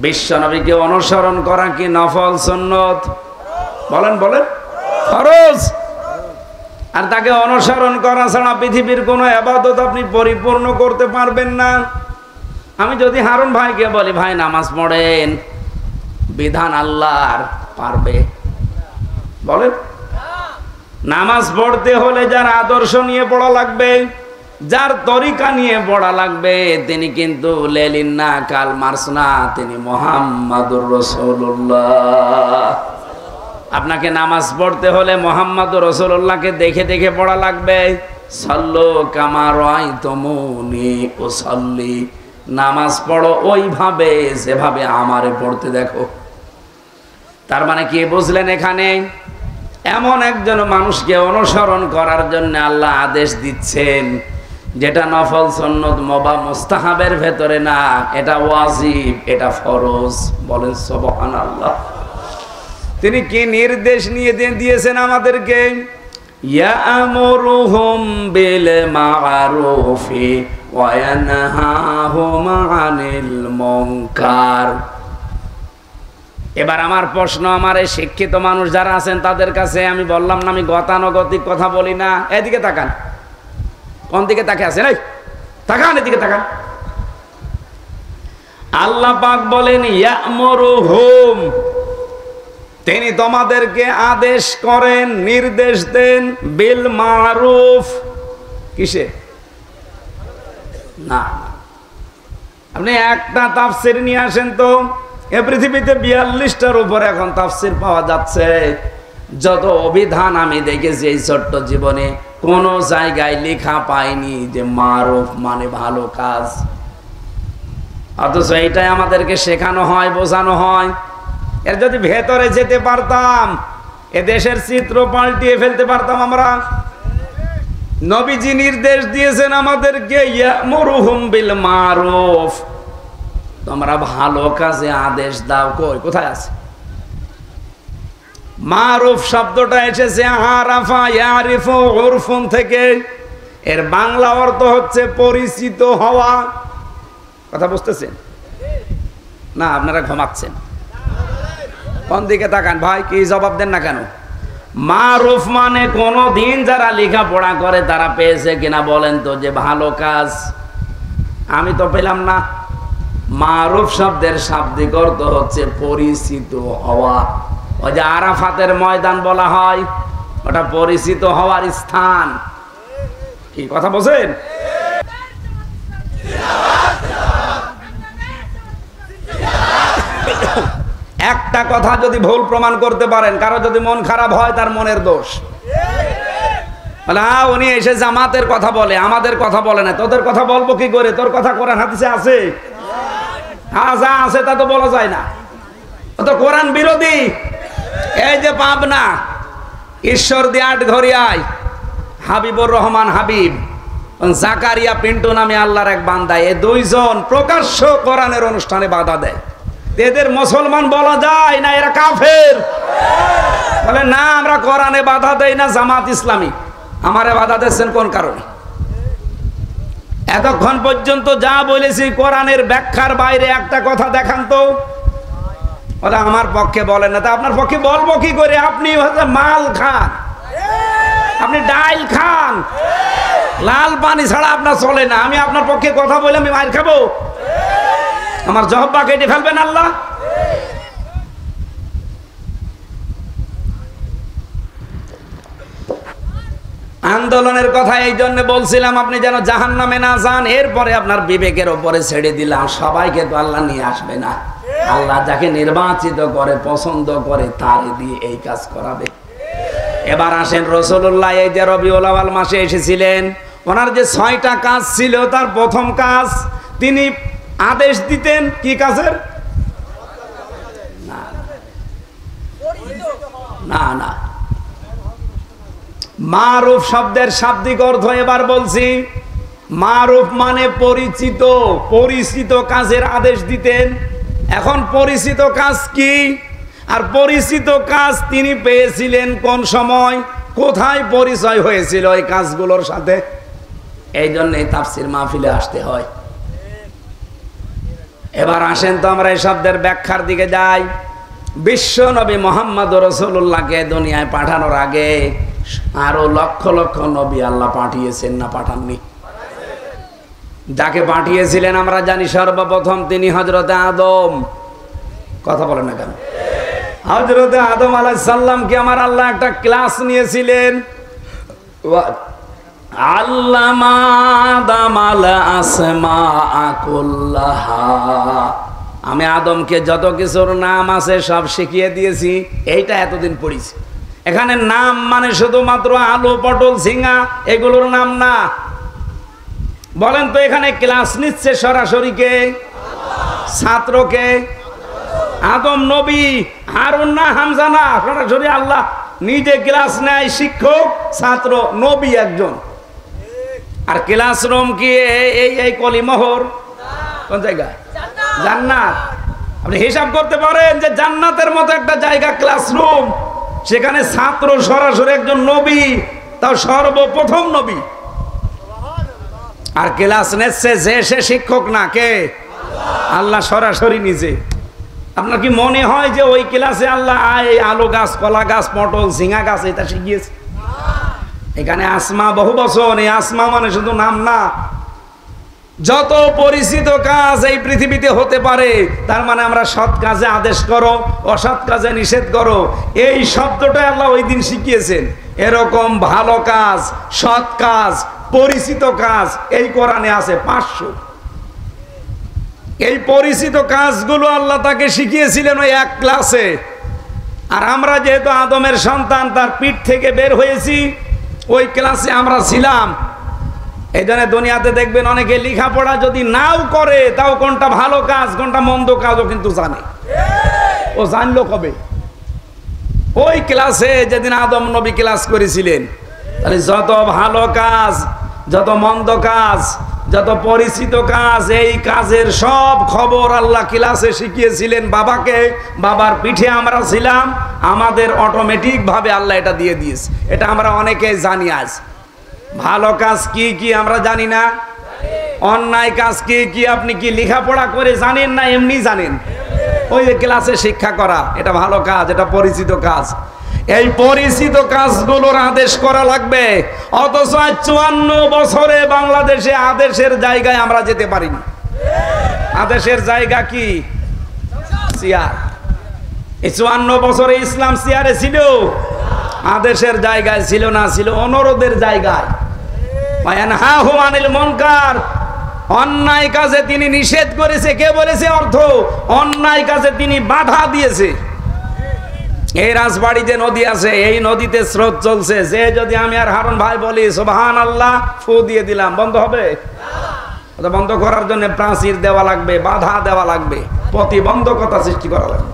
বিশ্ব নবীকে অনুসরণ করা কি নফল সুন্নত? বলেন বলেন। ফরজ। আর তাকে অনুসরণ করা ছাড়া পৃথিবীর কোনো ইবাদত আপনি পরিপূর্ণ করতে পারবেন না। আমি যদি হারুন ভাইকে বলি, ভাই নামাজ পড়েন, বিধান আল্লাহর, পারবে? বলেন। নামাজ পড়তে হলে যার আদর্শ নিয়ে পড়া লাগবে, যার তরিকা নিয়ে পড়া লাগবে, তিনি কিন্তু লেলিন না, কাল মার্স না, তিনি মুহাম্মাদুর রাসূলুল্লাহ। আপনাকে নামাজ পড়তে হলে মুহাম্মাদুর রাসূলুল্লাহকে দেখে দেখে পড়া লাগবে। সাল্লু কামা রাআইতুমুনি উসাল্লি, নামাজ পড়ো ওইভাবে যেভাবে আমারে পড়তে দেখো। তার মানে কি বুঝলেন? এখানে এমন একজন মানুষকে অনুসরণ করার জন্য আল্লাহ আদেশ দিচ্ছেন, যেটা নফল সুন্নত বা মুস্তাহাবের ভেতরে না, এটা ওয়াজিব, এটা ফরজ। বলেন সুবহানাল্লাহ। তিনি কি নির্দেশ নিয়ে দিয়েছেন আমাদেরকে? ইয়ামুরুহুম বিল মা'রুফি ওয়া ইয়ানহাহুম আনিল মুনকার। এবার আমার প্রশ্ন, আমার এই শিক্ষিত মানুষ যারা আছেন তাদের কাছে আমি বললাম না, আমি গতানুগতিক কথা বলি না। এদিকে তাকান। কোন দিকে তাকে আছেন? এই তাকান, এদিকে তাকান। আল্লাহ পাক বলেন ইয়ামুরুহুম, তিনি তোমাদেরকে আদেশ করেন, নির্দেশ দেন, বিল মারুফ। কিসে? না, আপনি একটা তাফসীর নিয়ে আসেন তো। এ পৃথিবীতে 42টার উপরে এখন তাফসীর পাওয়া যাচ্ছে। যত অভিধান আমি দেখেছি এই ছোট্ট জীবনে, কোন জায়গায় লেখা পাইনি যে মারুফ মানে ভালো কাজ। অথচ এইটাই আমাদেরকে শেখানো হয়, বোঝানো হয়। এর যদি ভেতরে যেতে পারতাম, এ দেশের চিত্র পাল্টিয়ে ফেলতে পারতাম আমরা। নবীজি নির্দেশ দিয়েছেন আমাদেরকে ইয়ামুরুহুম বিল মারুফ, তোমরা ভালো কাজে আদেশ দাও। কই, কোথায় আছে? মারুফ শব্দটা এসেছে আরাফা ইয়ারিফু উরফুন থেকে। এর বাংলা অর্থ হচ্ছে পরিচিত হওয়া। কথা বুঝতেছেন না? আপনারা ঘুমাচ্ছেন। কোন দিকে তাকান ভাই, কি জবাব দেন না কেন? মারুফ মানে কোনো দিন যারা লেখাপড়া করে তারা পেয়েছে কিনা বলেন তো, যে ভালো কাজ। আমি তো পেলাম না। মারুফ শব্দের শাব্দিক অর্থ হচ্ছে পরিচিত হওয়া। ওই যে আরাফাতের ময়দান বলা হয়, ওটা পরিচিত হওয়ার স্থান। কি কথা বলছেন? একটা কথা যদি ভুল প্রমাণ করতে পারেন, কারো যদি মন খারাপ হয়, তার মনের দোষ। বলে হ্যাঁ, উনি এসে জামাতের কথা বলে, আমাদের কথা বলে না। তোদের কথা বলবো কি করে? তোর কথা কোরআন হাদিসে আছে? হ্যাঁ, যা আছে তা তো বলা যায় না, ও তো কোরআন বিরোধী। এই যে পাবনা ঈশ্বরদী আটঘরিয়ায় হাবিবুর রহমান হাবিব, জাকারিয়া পিন্টু নামে আল্লাহর এক বান্দা, এই দুইজন প্রকাশ্য কোরআনের অনুষ্ঠানে বাধা দেয়। এদের মুসলমান বলা যায় না, এরা কাফের। বলে না, আমরা কোরআনে বাধা দেই না, জামাত ইসলামী। আমারে বাধা দিচ্ছেন কোন কারণে? এতক্ষণ পর্যন্ত যা বলেছি কোরআনের ব্যাখ্যার বাইরে একটা কথা দেখান তো। ওরা আমার পক্ষে বলেন না, তা আপনার পক্ষে বলবো কি করে? আপনি মাল খান, আপনি ডাইল খান, লাল পানি ছাড়া আপনার চলে না। আমি আপনার পক্ষে কথা বলে আমি মার খাবো? আমার জহব্বা কেটে ফেলবেন আল্লাহ। আন্দোলনের কথা এই জন্য বলছিলাম, আপনি যেন জাহান্নামে না যান। এরপরে আপনার বিবেকের ওপরে ছেড়ে দিলাম। সবাইকে তো আল্লাহ নিয়ে আসবে না। আল্লাহ যাকে নির্বাচিত করে, পছন্দ করে, তারে দিয়ে এই কাজ করাবে। এবার আসেন, রাসূলুল্লাহ এই যে রবিউল আউয়াল মাসে এসেছিলেন, ওনার যে 6টা কাজ ছিল, তার প্রথম কাজ তিনি আদেশ দিতেন। কি কাজের? না না, মারুফ শব্দের শাব্দিক অর্থ এবার বলছি। মারুফ মানে পরিচিত, পরিচিত কাজের আদেশ দিতেন। এখন পরিচিত কাজ কি? আর পরিচিত কাজ তিনি পেয়েছিলেন কোন সময়, কোথায় পরিচয় হয়েছিল এই কাজগুলোর সাথে? এই জন্যই তাফসীর মাহফিলে আসতে হয়। এবার আসেন তো আমরা এই শব্দের ব্যাখ্যার দিকে যাই। বিশ্ব নবী মুহাম্মদুর রাসূলুল্লাহকে দুনিয়ায় পাঠানোর আগে আরো লক্ষ লক্ষ নবী আল্লাহ পাঠিয়েছেন না পাঠাননি? যাকে পাঠিয়েছিলেন আমরা জানি সর্বপ্রথম তিনি হযরতে আদম। কথা বলেন না কেন? হযরত আদম আলাইহিস সালামকে আমার আল্লাহ একটা ক্লাস নিয়েছিলেন। আল্লামা আদামাল আসমাআ কুল্লাহা, আমি আদমকে যত কিছুর নাম আছে সব শিখিয়ে দিয়েছি। এইটা এতদিন পড়েছি। এখানে নাম মানে শুধুমাত্র আলু, পটল, ঝিঙা এগুলোর নাম না। বলেন তো এখানে ক্লাস নিচ্ছে সরাসরি কে? ছাত্রকে? আদম নবী, হারুন না হামজা না, সরাসরি আল্লাহ নিজে ক্লাস নেয়। শিক্ষক, ছাত্র, নবী একজন। আর ক্লাসরুম কি এই কলিমোহর? কোন জায়গায়? জান্নাত। আপনি হিসাব করতে পারেন যে জান্নাতের মতো একটা জায়গা ক্লাসরুম, সেখানে ছাত্র সরাসরি একজন নবী, তাও সর্বপ্রথম নবী। আর ক্লাস নিচ্ছে যে সে শিক্ষক না, কে? আল্লাহ সরাসরি নিজে। আপনার কি মনে হয় যে ওই ক্লাসে আল্লাহ আলু গাছ, কলা গাছ, পটল, ঝিঙা গাছ এটা শিখিয়েছে? এখানে আসমা বহু বছর। এই আসমা মানে শুধু নাম না। যত পরিচিত কাজ এই পৃথিবীতে হতে পারে, তার মানে আমরা সৎ কাজে আদেশ করো, অসৎ কাজে নিষেধ করো, এই শব্দটা আল্লাহ ওই দিন শিখিয়েছেন। এরকম ভালো কাজ, সৎ কাজ, পরিচিত কাজ এই কোরআনে আছে 500। এই পরিচিত কাজগুলো আল্লাহ তাকে শিখিয়েছিলেন ওই এক ক্লাসে। আর আমরা যেহেতু আদমের সন্তান, তার পিঠ থেকে বের হয়েছি, ওই ক্লাসে আমরা ছিলাম। এই জন্য দুনিয়াতে দেখবেন অনেকে লেখাপড়া যদি নাও করে, তাও কোনটা ভালো কাজ কোনটা মন্দ কাজও কিন্তু জানে। ও জানলো কবে? ওই ক্লাসে যেদিন আদম নবী ক্লাস করেছিলেন। তাহলে যত ভালো কাজ, যত মন্দ কাজ, যত পরিচিত কাজ, এই কাজের সব খবর আল্লাহ ক্লাসে শিখিয়েছিলেন বাবাকে। বাবার পিঠে আমরা ছিলাম, আমাদের অটোমেটিক ভাবে আল্লাহ এটা দিয়ে দিয়েছে। এটা আমরা অনেকে জানি। আজ ভালো কাজ কি কি আমরা জানি না, অন্যায় কাজ কি কি আপনি কি লেখাপড়া করে জানেন না এমনি জানেন? ওই যে ক্লাসে শিক্ষা করা, এটা ভালো কাজ, এটা পরিচিত কাজ। এই পরিচিত কাজগুলোর আদেশ করা লাগবে। অথচ 54 বছরে বাংলাদেশে আদেশের জায়গায় আমরা যেতে পারিনি। আদেশের জায়গা কি? চেয়ার। এই 54 বছরে ইসলাম চেয়ারে ছিল, আদেশের জায়গায় ছিল না, ছিল অনুরোধের জায়গায়। ওয়ায়ানহাহু আনিল মুনকার, অন্যায় কাজে তিনি নিষেধ করেছে। কে বলেছে? অর্থ। অন্যায় কাজে তিনি বাধা দিয়েছে। এই রাজবাড়ি যে নদী আছে, এই নদীতে স্রোত চলছে। যে যদি আমি আর হারুন ভাই বলি সুবহানাল্লাহ, ফু দিয়ে দিলাম, বন্ধ হবে? ওটা বন্ধ করার জন্য প্রাচীর দেওয়া লাগবে, বাধা দেওয়া লাগবে, প্রতিবন্ধকতা সৃষ্টি করা লাগবে।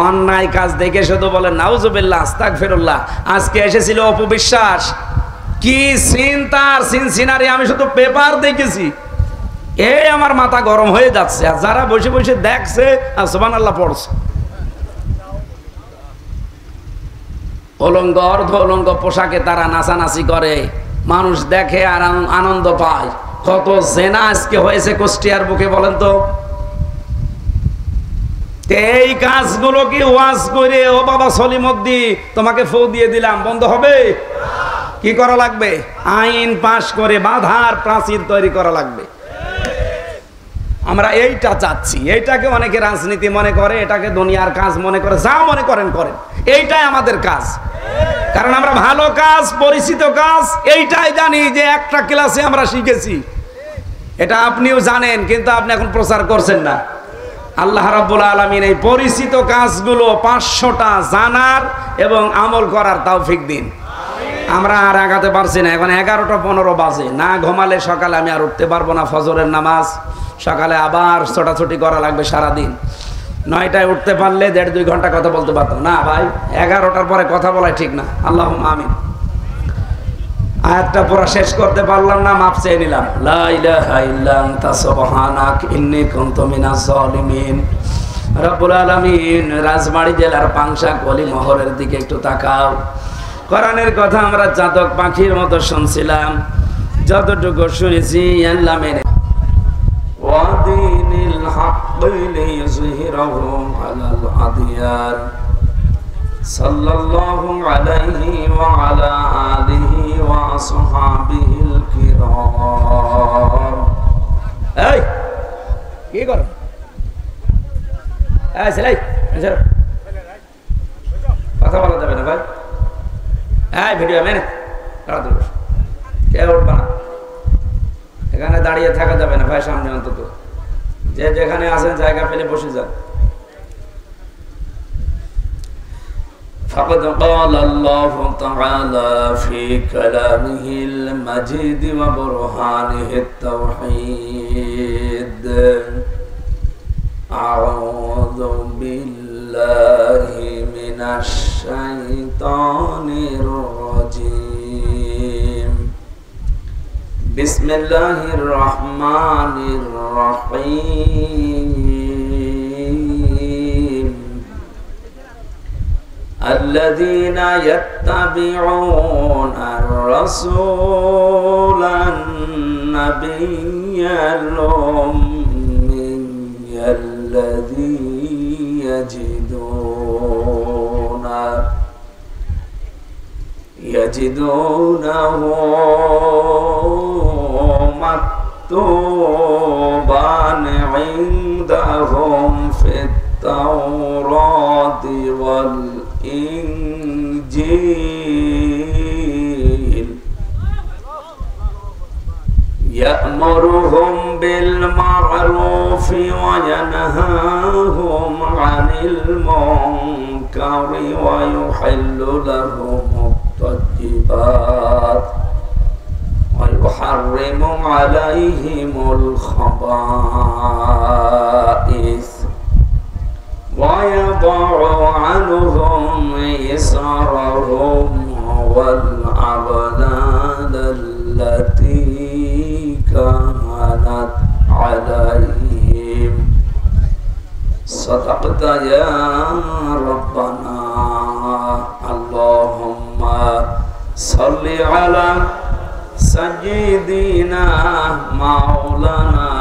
অন্যায় কাজ দেখে শুধু বলেন নাউজুবিল্লাহ, আস্তাগফিরুল্লাহ। আজকে এসেছিল অপবিশ্বাস, কি সিন তার সিনারি আমি শুধু পেপার দেখেছি, এই আমার মাথা গরম হয়ে যাচ্ছে। আর যারা বসে বসে দেখছে আর সুবহানাল্লাহ পড়ছে, অলঙ্গ অর্ধ অলঙ্গ পোশাকে তারা নাচানাচি করে, মানুষ দেখে আর আনন্দ পায়। কত জেনা আজকে হয়েছে কুষ্টিয়ার বুকে, বলেন তো। এই কাজগুলো কি ওয়াজ করে ও বাবা সলিমউদ্দিন তোমাকে ফু দিয়ে দিলাম বন্ধ হবে? কি করা লাগবে? আইন পাশ করে বাধার প্রাচীর তৈরি করা লাগবে। আমরা এইটা চাচ্ছি। এইটাকে অনেকে রাজনীতি মনে করে, এটাকে দুনিয়ার কাজ মনে করে, যা মনে করেন করেন, এইটাই আমাদের কাজ। কারণ আমরা ভালো কাজ, পরিচিত কাজ এইটাই জানি যে একটা ক্লাসে আমরা শিখেছি। এটা আপনিও জানেন, কিন্তু আপনি এখন প্রচার করছেন না। আল্লাহ রাব্বুল আলামিন এই পরিচিত কাজগুলো 500টা জানার এবং আমল করার তৌফিক দিন। আমরা আর আগাতে পারছি না। এখন 11টা 15 বাজে। না ঘুমালে সকালে আমি আর উঠতে পারবো না। ফজরের নামাজ, সকালে আবার ছোটাছুটি করা লাগবে সারাদিন। 9টায় উঠতে পারলে 1.5-2 ঘন্টা কথা বলতে পারতাম না ভাই। 11টার পরে কথা বলাই ঠিক না। আল্লাহুম্মা আমিন। আয়াতটা পুরো শেষ করতে পারলাম না, মাফ চেয়ে নিলাম। লা ইলাহা ইল্লা আনতা সুবহানাক ইন্নী কুনতু মিনাজ জালিমিন। রব্বুল আলামিন, রাজবাড়ী জেলার পাংশা কলিমোহরের দিকে একটু তাকাও। কোরআনের কথা আমরা চাতক পাখির মতো শুনছিলাম, যতটুকু শুনেছি আল্লাহ মেনে। ওয়াদিনিল হাক্কি লিইয়ুযহিরাহু আলাল আদিয়ান সাল্লাল্লাহু আলাইহি ওয়া আলা আলিহি ওয়া আসহাবিহিল কিরাম। এই কি কর? এই ছেলে ভিডিও মেনে তাড়াতাড়ি বসো, কে উঠবা না, এখানে দাঁড়িয়ে থাকা যাবে না ভাই, সামনে অন্তত যে যেখানে আছেন জায়গা পেলে বসে যান। فقد قال الله تعالى في كلامه المجيد وبرهانه التوحيد أعوذ بالله من الشيطان الرجيم بسم الله الرحمن الرحيم الذين يتبعون الرسول النبي الأمي الذي يجدونه مكتوبا عندهم في التوراة والإنجيل يأمرهم بالمعروف وينهاهم عن المنكر ويحل لهم الطيبات ويحرم عليهم الخبائث ويضع عنهم إصرهم والأغلال التي كانت عليهم صدقت يا ربنا اللهم صل على سيدنا مولانا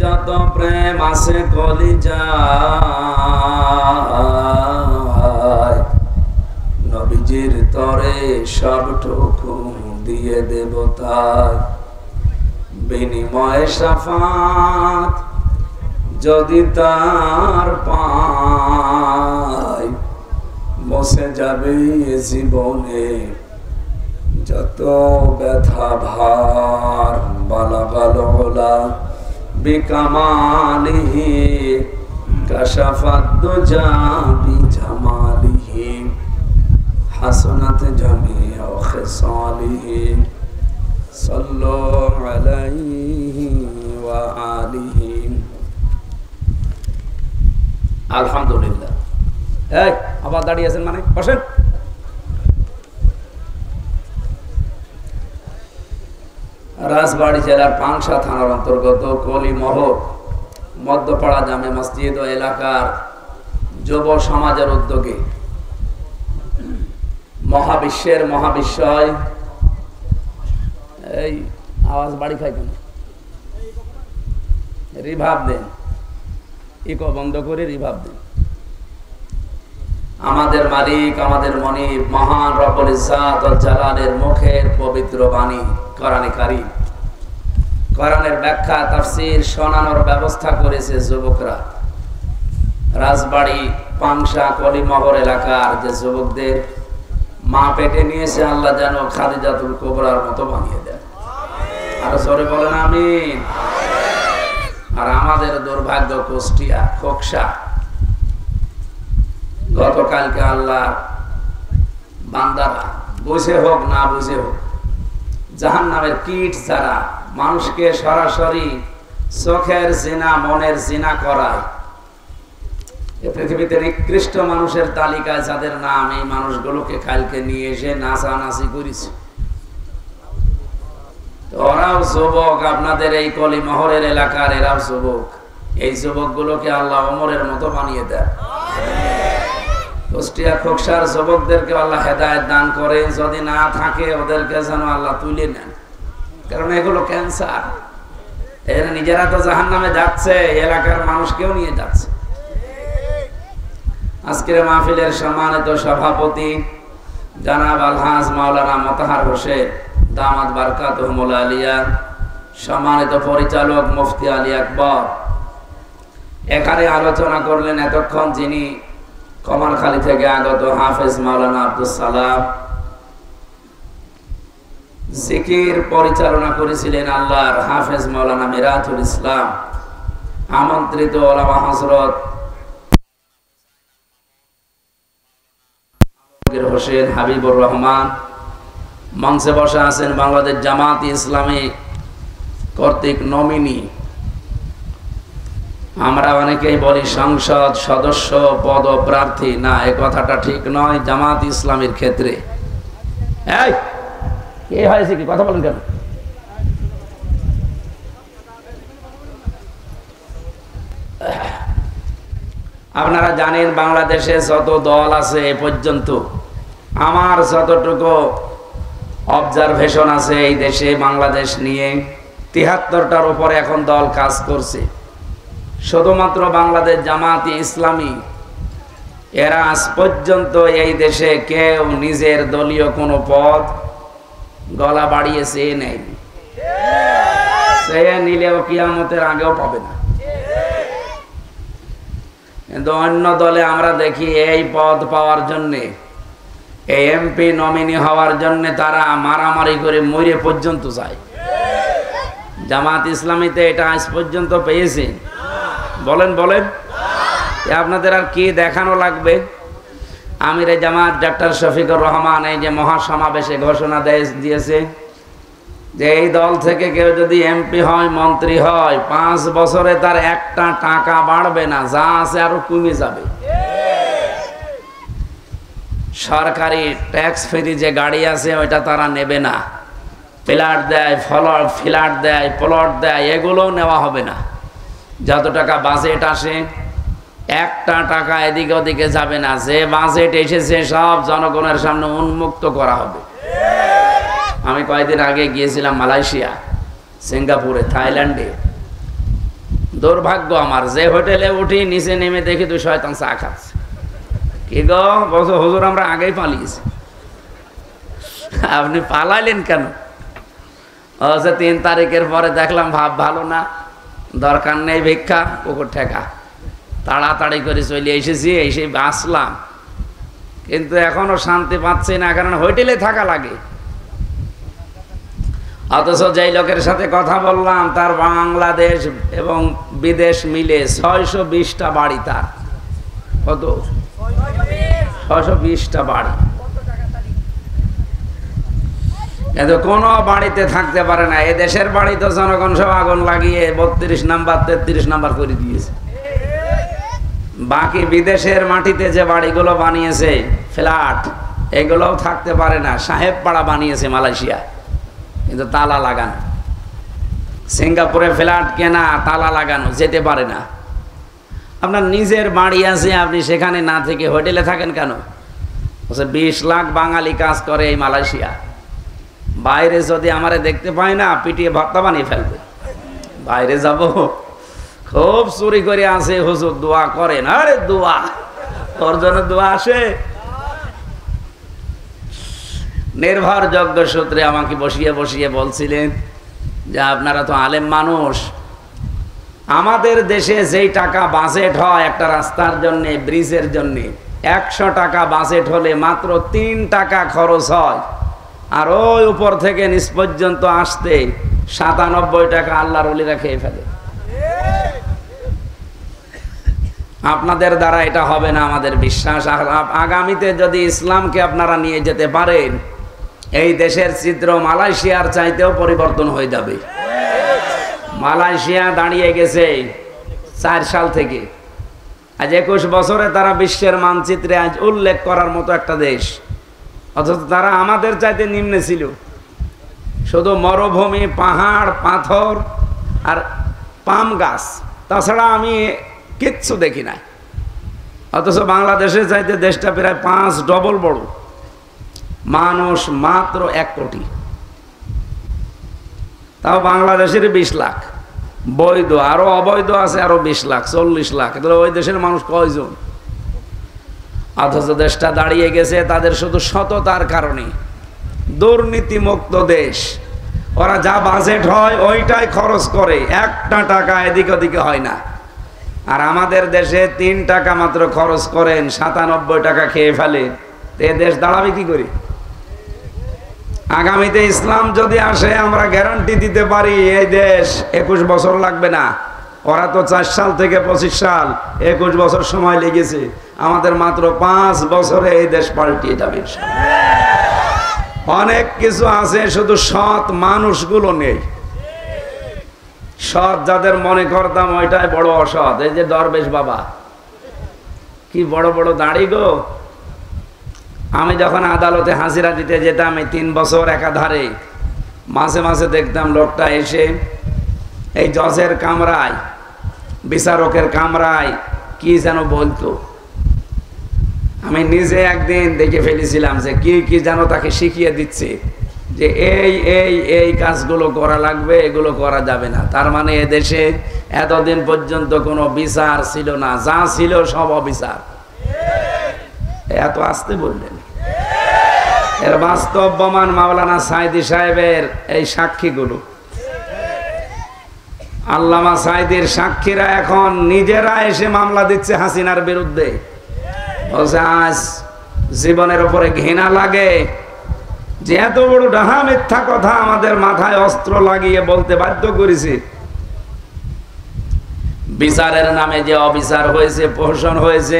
যত প্রেম আছে কলিজায় নবীজির তরে সবটুকু দিয়ে দেব তাই বিনিময়ে শাফাত যদি তার পাই বসে যাবে জীবনে যত ব্যথা ভার বালাগাল ওলা বিকামালিহি কাশাফাত দুজা বিজামালিহি হাসানাত জামিউ খিসালিহি সাল্লু আলাইহি ওয়া আলিহি। আলহামদুলিল্লাহ। এই আবার দাঁড়িয়ে আছেন মানে বসেন। রাজবাড়ী জেলার পাংশা থানার অন্তর্গত কলিমহর মধ্যপাড়া জামে মসজিদ ও এলাকার যুব সমাজের উদ্যোগে মহাবিশ্বের মহাবিশ্বয় এই আওয়াজ বাড়ি খাই কেন রিভাব দেন, ইকো বন্ধ করে রিভাব দেন। আমাদের মালিক আমাদের মনিব মহান রব্বুল ইজ্জাত ওয়াল জালালের মুখের পবিত্র বাণী কোরআনে কারীম, কোরআনের ব্যাখ্যা তাফসীর শোনানোর ব্যবস্থা করেছে যুবকরা। রাজবাড়ী পাংশা কলিমহর এলাকার যে যুবকদের মা পেটে নিয়েছে আল্লাহ যেন খাদিজাতুল কুবরার মতো বানিয়ে দেন। আর জোরে বলেন আমিন। আর আমাদের দুর্ভাগ্য কুষ্টিয়া খোকসা, গতকালকে আল্লাহ বান্দারা বুঝে হোক না বুঝে হোক জাহান্নামের কীট যারা মানুষকে সরাসরি চোখের জিনা মনের জিনা করায়, পৃথিবীতে নিকৃষ্ট মানুষের তালিকায় যাদের নাম, এই মানুষগুলোকে কালকে নিয়ে এসে নাচানাচি করেছে। ওরাও যুবক, আপনাদের এই কলিমহরের এলাকার এরাও যুবক। এই যুবকগুলোকে আল্লাহ ওমরের মতো বানিয়ে দেয়। কুষ্টিয়া খোকসার যুবকদেরকে আল্লাহ হেদায়েত দান করে, যদি না থাকে ওদেরকে যেন আল্লাহ তুলে নেন, কারণ এগুলো ক্যান্সার। এরা নিজেরা তো জাহান্নামে যাচ্ছে, এলাকার মানুষকেও নিয়ে যাচ্ছে। আজকের মাহফিলের সম্মানিত সভাপতি জনাব আলহাজ মাওলানা মোতাহার হোসেন দামাত বারকাতুহুল আলিয়া, সম্মানিত পরিচালক মুফতি আলী আকবর এখানে আলোচনা করলেন এতক্ষণ যিনি কমালখালী থেকে আগত হাফেজ মাওলানা আব্দুল সালাম, জিকির পরিচালনা করেছিলেন আল্লাহর হাফেজ মাওলানা মিরাজুল ইসলাম, আমন্ত্রিত ওলামা হযরত হোসেন হাবিবুর রহমান, মঞ্চে বসে আছেন বাংলাদেশ জামাত ইসলামী কর্তৃক নমিনি, আমরা অনেকেই বলি সংসদ সদস্য পদপ্রার্থী, না এ কথাটা ঠিক নয় জামাত ইসলামীর ক্ষেত্রে। এই কে হয়েছে কি কথা বলেন কেন? আপনারা জানেন বাংলাদেশে যত দল আছে এ পর্যন্ত আমার যতটুকু অবজারভেশন আছে এই দেশে বাংলাদেশ নিয়ে ৭৩টার উপরে এখন দল কাজ করছে। শুধুমাত্র বাংলাদেশ জামাত ইসলামী এরা আজ পর্যন্ত এই দেশে কেউ নিজের দলীয় কোনো পদ গলা বাড়িয়ে চেয়ে নেই, চেয়ে নিলেও কিয়ামতের আগেও পাবে না। কিন্তু অন্য দলে আমরা দেখি এই পদ পাওয়ার জন্যে, এই এমপি নমিনি হওয়ার জন্য তারা মারামারি করে মরে পর্যন্ত যায়। জামাত ইসলামীতে এটা আজ পর্যন্ত পেয়েছে? বলেন বলেন, আপনাদের আর কি দেখানো লাগবে? আমিরে জামাত ডাক্তার শফিকুর রহমান এই যে মহাসমাবেশে ঘোষণা দিয়েছে যে এই দল থেকে কেউ যদি এমপি হয়, মন্ত্রী হয়, 5 বছরে তার একটা টাকা বাড়বে না, যা আছে আরো কমে যাবে। সরকারি ট্যাক্স ফ্রি যে গাড়ি আছে ওইটা তারা নেবে না, ফ্ল্যাট দেয়, ফ্ল্যাট দেয়, প্লট দেয়, এগুলোও নেওয়া হবে না। যত টাকা বাজেট আসে একটা টাকা এদিকে ওদিকে যাবে না, যে বাজেট এসেছে সব জনগণের সামনে উন্মুক্ত করা হবে। আমি কয়েকদিন আগে গিয়েছিলাম মালয়েশিয়া, সিঙ্গাপুরে, থাইল্যান্ডে। দুর্ভাগ্য আমার, যে হোটেলে উঠি নিচে নেমে দেখি 2 শয়তান চা খাচ্ছে। কি গো বলছো হুজুর আমরা আগেই পালিয়েছি। আপনি পালাইলেন কেন? 3 তারিখের পরে দেখলাম ভাব ভালো না, দরকার নেই ভিক্ষা, পুকুর ঠেকা, তাড়াতাড়ি করে চলে এসেছি, এসে বাঁচলাম। কিন্তু এখনো শান্তি পাচ্ছি না, কারণ হোটেলে থাকা লাগে। অথচ যেই লোকের সাথে কথা বললাম তার বাংলাদেশ এবং বিদেশ মিলে 620টা বাড়ি। তার কত? 620টা বাড়ি। কিন্তু কোনো বাড়িতে থাকতে পারে না। এ দেশের বাড়ি তো জনগণ সব আগুন লাগিয়ে 32 নাম্বার 33 নাম্বার করে দিয়েছে। বাকি বিদেশের মাটিতে যে বাড়িগুলো বানিয়েছে ফ্ল্যাট, এগুলোও থাকতে পারে না। সাহেব পাড়া বানিয়েছে মালয়েশিয়া, কিন্তু তালা লাগানো। সিঙ্গাপুরে ফ্ল্যাট কেনা, তালা লাগানো, যেতে পারে না। আপনার নিজের বাড়ি আছে, আপনি সেখানে না থেকে হোটেলে থাকেন কেন? 20 লাখ বাঙালি কাজ করে এই মালয়েশিয়া। বাইরে যদি আমারে দেখতে পায় না, পিটিয়ে ভর্তা বানিয়ে ফেলবে। বাইরে যাব, খুব চুরি করে আসে, হুজুর দোয়া করেন। আরে দোয়া, ওর জন্য দোয়া আসে? নির্ভরযোগ্য সূত্রে আমাকে বসিয়ে বসিয়ে বলছিলেন যে আপনারা তো আলেম মানুষ, আমাদের দেশে যেই টাকা বাজেট হয় একটা রাস্তার জন্য, ব্রিজের জন্য, 100 টাকা বাজেট হলে মাত্র 3 টাকা খরচ হয়। আর ওই উপর থেকে নিচ পর্যন্ত আসতে 97 টাকা আল্লাহর ওলিরা খেয়ে ফেলে। আপনাদের দ্বারা এটা হবে না, আমাদের বিশ্বাস। আগামীতে যদি ইসলামকে আপনারা নিয়ে যেতে পারেন, এই দেশের চিত্র মালয়েশিয়ার চাইতেও পরিবর্তন হয়ে যাবে। মালয়েশিয়া দাঁড়িয়ে গেছে 4 সাল থেকে, আজ 21 বছরে তারা বিশ্বের মানচিত্রে আজ উল্লেখ করার মতো একটা দেশ। অথচ তারা আমাদের চাইতে নিম্নে ছিল। শুধু মরুভূমি, পাহাড়, পাথর আর পাম গাছ, তাছাড়া আমি কিচ্ছু দেখি না। অথচ বাংলাদেশের চাইতে দেশটা প্রায় 5 ডবল বড়। মানুষ মাত্র 1 কোটি, তাও বাংলাদেশের 20 লাখ বৈধ, আরো অবৈধ আছে আরো 20 লাখ, 40 লাখ। তাহলে ওই দেশের মানুষ কয়জন? অথচ দেশটা দাঁড়িয়ে গেছে তাদের শুধু সততার কারণে। দুর্নীতিমুক্ত দেশ, ওরা যা বাজেট হয় ওইটাই খরচ করে, একটা টাকা এদিক ওদিকে হয় না। আর আমাদের দেশে 3 টাকা মাত্র খরচ করেন, 97 টাকা খেয়ে ফেলে। এ দেশ দাঁড়াবে কি করে? আগামীতে ইসলাম যদি আসে আমরা গ্যারান্টি দিতে পারি এই দেশ 21 বছর লাগবে না। ওরা তো 4 সাল থেকে 25 সাল, 21 বছর সময় লেগেছে। আমাদের মাত্র 5 বছরে এই দেশ পাল্টিয়ে যাবে। অনেক কিছু আছে, শুধু সৎ মানুষগুলো নেই। সৎ যাদের মনে করতাম ওইটাই বড় অসৎ। এই যে দরবেশ বাবা, কি বড় বড় দাড়ি গো। আমি যখন আদালতে হাজিরা দিতে যেতাম এই 3 বছর একাধারে, মাঝে মাঝে দেখতাম লোকটা এসে এই জজের কামরায়, বিচারকের কামরায় কি যেন বলতো। আমি নিজে একদিন দেখে ফেলেছিলাম যে কি কি যেন তাকে শিখিয়ে দিচ্ছে, যে এই কাজগুলো করা লাগবে, এগুলো করা যাবে না। তার মানে এদেশে এতদিন পর্যন্ত কোনো বিচার ছিল না, যা ছিল সব অবিচার। এত আসতে বললেন। এর বাস্তব প্রমাণ মাওলানা সাইদি সাহেবের এই সাক্ষীগুলো। আল্লামা সাইদির সাক্ষীরা এখন নিজেরা এসে মামলা দিচ্ছে হাসিনার বিরুদ্ধে। আজ জীবনের উপরে ঘৃণা লাগে যে এত বড় ডাহা মিথ্যা কথা আমাদের মাথায় অস্ত্র লাগিয়ে বলতে বাধ্য করেছি। বিচারের নামে যে অবিচার হয়েছে, প্রহসন হয়েছে,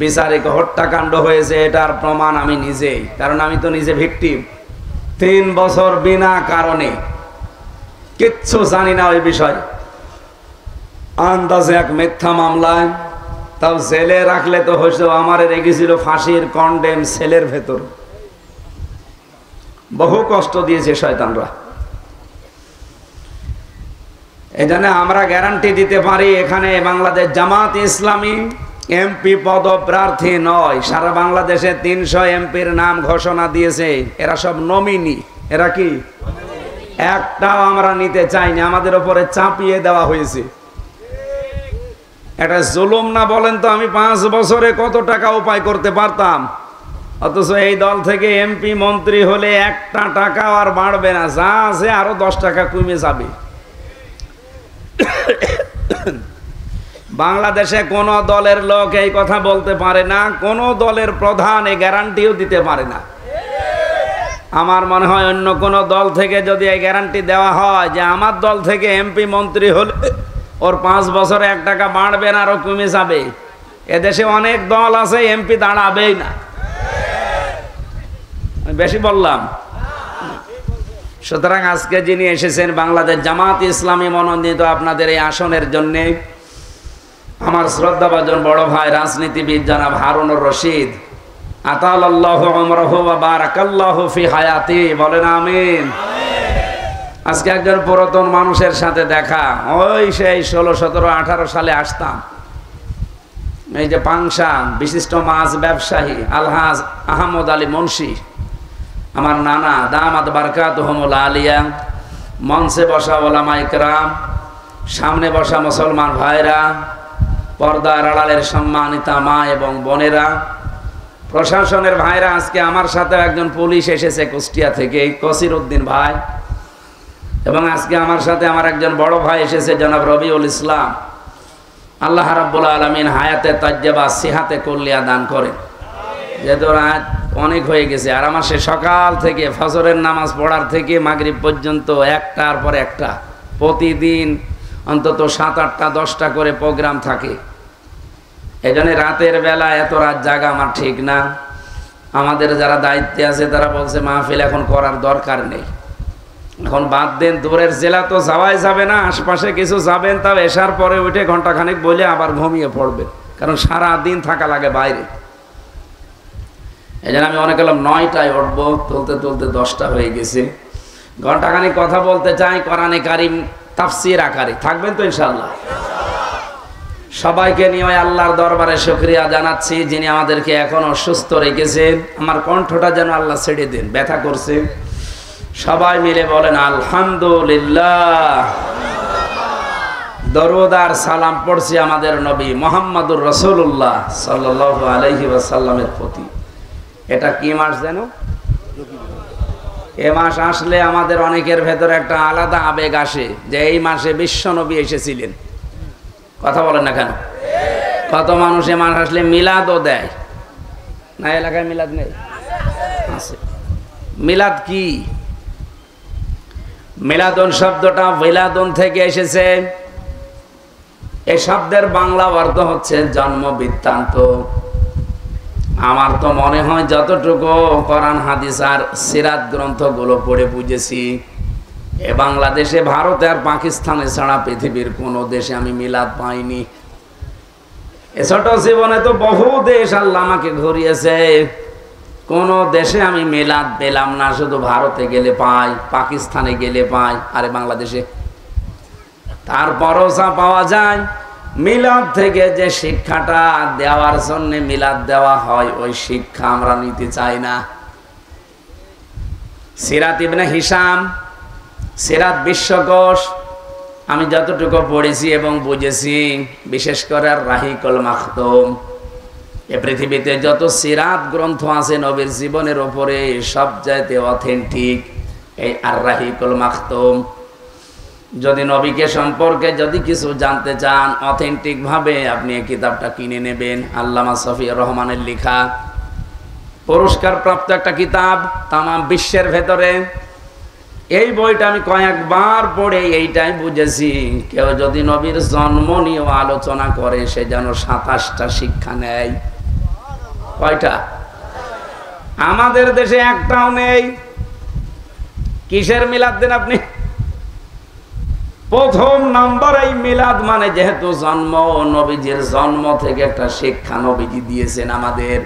বিচারিক হত্যাকাণ্ড হয়েছে, এটার প্রমাণ আমি নিজেই। কারণ আমি তো নিজে ভিকটিম। 3 বছর বিনা কারণে কিচ্ছু জানি না ওই বিষয়, আন্দাজে এক মিথ্যা মামলায়, তাও জেলে রাখলে তো হয়েছে। আমারে রেখেছিল ফাঁসির কন্ডেম সেলের ভেতর। বহু কষ্ট দিয়েছে শয়তানরা। এই জন্য আমরা গ্যারান্টি দিতে পারি এখানে বাংলাদেশ জামাত ইসলামী এমপি পদপ্রার্থী নয়। সারা বাংলাদেশে 300 এমপির নাম ঘোষণা দিয়েছে, এরা সব নমিনি। এরা কি? একটাও আমরা নিতে চাইনি, আমাদের উপরে চাপিয়ে দেওয়া হয়েছে। এটা জুলুম না বলেন তো? আমি 5 বছরে কত টাকা উপায় করতে পারতাম, অথচ এই দল থেকে এমপি মন্ত্রী হলে একটা টাকাও আর বাড়বে না, যা আছে আরো 10 টাকা কমে যাবে। বাংলাদেশে কোন দলের লোক এই কথা বলতে পারে না, কোন দলের প্রধান এই গ্যারান্টিও দিতে পারে না। আমার মনে হয় অন্য কোন দল থেকে যদি এই গ্যারান্টি দেওয়া হয় যে আমার দল থেকে এমপি মন্ত্রী হলে ওর 5 বছরে 1 টাকা বাড়বে না, আরো কমে যাবে। এদেশে অনেক দল আছে এমপি দাঁড়াবেই না। বেশি বললাম? সুতরাং আজকে যিনি এসেছেন বাংলাদেশ জামাত ইসলামী মনোনীত আপনাদের এই আসনের জন্যে, আমার শ্রদ্ধাভাজন বড় ভাই রাজনীতিবিদ জনাব হারুনুর রশিদ, আতালাল্লাহু উমরাহু ওয়া বারাকাল্লাহু ফি হায়াতি, বলেন আমিন। আজকে একজন পুরাতন মানুষের সাথে দেখা, ওই সেই 16, 17, 18 সালে আসতাম। এই যে পাংশা বিশিষ্ট মাছ ব্যবসায়ী আলহাজ আহমদ আলী মুন্সি, আমার নানা দামাত বারকাতুহুমুল আলিয়া, মঞ্চে বসা ওলামা ইকরাম, সামনে বসা মুসলমান ভাইরা, পর্দার আড়ালের সম্মানিতা মা এবং বোনেরা, প্রশাসনের ভাইরা। আজকে আমার সাথে একজন পুলিশ এসেছে কুষ্টিয়া থেকে, কসির উদ্দিন ভাই, এবং আজকে আমার সাথে আমার একজন বড় ভাই এসেছে জনাব রবিউল ইসলাম। আল্লাহ রাব্বুল আলামিন হায়াতে তাজ্জাবা সিহাতে কুল্লিয়া দান করেন। যেহেতু রাত অনেক হয়ে গেছে, আর আমার সে সকাল থেকে ফজরের নামাজ পড়ার থেকে মাগরিব পর্যন্ত একটার পর একটা প্রতিদিন অন্তত 7, 8, 10টা করে প্রোগ্রাম থাকে। এই জন্য রাতের বেলা এত রাত জাগা আমার ঠিক না। আমাদের যারা দায়িত্বে আছে তারা বলছে মাহফিল এখন করার দরকার নেই, এখন বাদ দেন। দূরের জেলা তো যাওয়াই যাবে না, আশপাশে কিছু যাবেন, তাও এসার পরে উঠে ঘন্টাখানেক বলে আবার ঘুমিয়ে পড়বেন, কারণ সারা দিন থাকা লাগে বাইরে। এই জন্য আমি মনে করলাম 9টায় উঠবো, তুলতে তুলতে 10টা হয়ে গেছে। ঘন্টাখানেক কথা বলতে চাই কোরআনে কারিম তাফসীর আকারে। থাকবেন তো ইনশাআল্লাহ? সবাইকে নিয়ে আল্লাহর দরবারে শুকরিয়া জানাচ্ছি, যিনি আমাদেরকে এখনো সুস্থ রেখেছেন। আমার কণ্ঠটা যেন আল্লাহ ছেড়ে দেন, ব্যথা করছে। সবাই মিলে বলেন আলহামদুলিল্লাহ। দরুদ আর সালাম পড়ছি আমাদের নবী মুহাম্মদুর রাসূলুল্লাহ সাল্লাল্লাহু আলাইহি ওয়াসাল্লামের প্রতি। এটা কি মাস যেন? এ মাস আসলে আমাদের অনেকের ভেতরে একটা আলাদা আবেগ আসে যে এই মাসে বিশ্ব নবী এসেছিলেন। কথা বলেন না কেন? কত মানুষ এ মাস আসলে মিলাদও দেয় না? এলাকায় মিলাদ নেই? আছে। মিলাদ কি? মিলাদুন শব্দটা বিলাদুন থেকে এসেছে। এই শব্দের বাংলা অর্থ হচ্ছে জন্ম বৃত্তান্ত। আমার তো মনে হয় যতটুকু কোরআন হাদিস আর সিরাত গ্রন্থগুলো পড়ে বুঝেছি, এ বাংলাদেশে, ভারতে আর পাকিস্তানে ছাড়া পৃথিবীর কোনো দেশে আমি মিলাদ পাইনি। এ ছোট জীবনে তো বহু দেশ আল্লাহ আমাকে ঘুরিয়েছে, কোন দেশে আমি মিলাদ পেলাম না। শুধু ভারতে গেলে পাই, পাকিস্তানে গেলে পাই, আরে বাংলাদেশে। তারপরও যা পাওয়া যায়, মিলাদ থেকে যে শিক্ষাটা দেওয়ার জন্য মিলাদ দেওয়া হয়, ওই শিক্ষা আমরা নিতে চাই না। সিরাত ইবনে হিশাম, সিরাত বিশ্বকোষ আমি যতটুকু পড়েছি এবং বুঝেছি, বিশেষ করে আর রাহিকুল মাখতুম, এ পৃথিবীতে যত সিরাত গ্রন্থ আছে নবীর জীবনের উপরে, সবচাইতে অথেন্টিক এই আর রাহিকুল মাখতুম। যদি নবীকে সম্পর্কে যদি কিছু জানতে চান অথেন্টিক ভাবে, আপনি এই কিতাবটা কিনে নেবেন। আল্লামা সফিউর রহমানের লেখা, পুরস্কার প্রাপ্ত একটা কিতাব তাম বিশ্বের ভেতরে। এই বইটা আমি কয়েকবার পড়ে এইটাই বুঝেছি, কেউ যদি নবীর জন্ম নিয়ে আলোচনা করে, সে যেন ২৭টা শিক্ষা নেয়। কয়টা? আমাদের দেশে একটাও নেই। কিসের মিলাদ দেন আপনি? প্রথম নাম্বার এই মিলাদ মানে যেহেতু জন্ম, নবীজির জন্ম থেকে একটা শিক্ষা নবীজি দিয়েছেন আমাদের।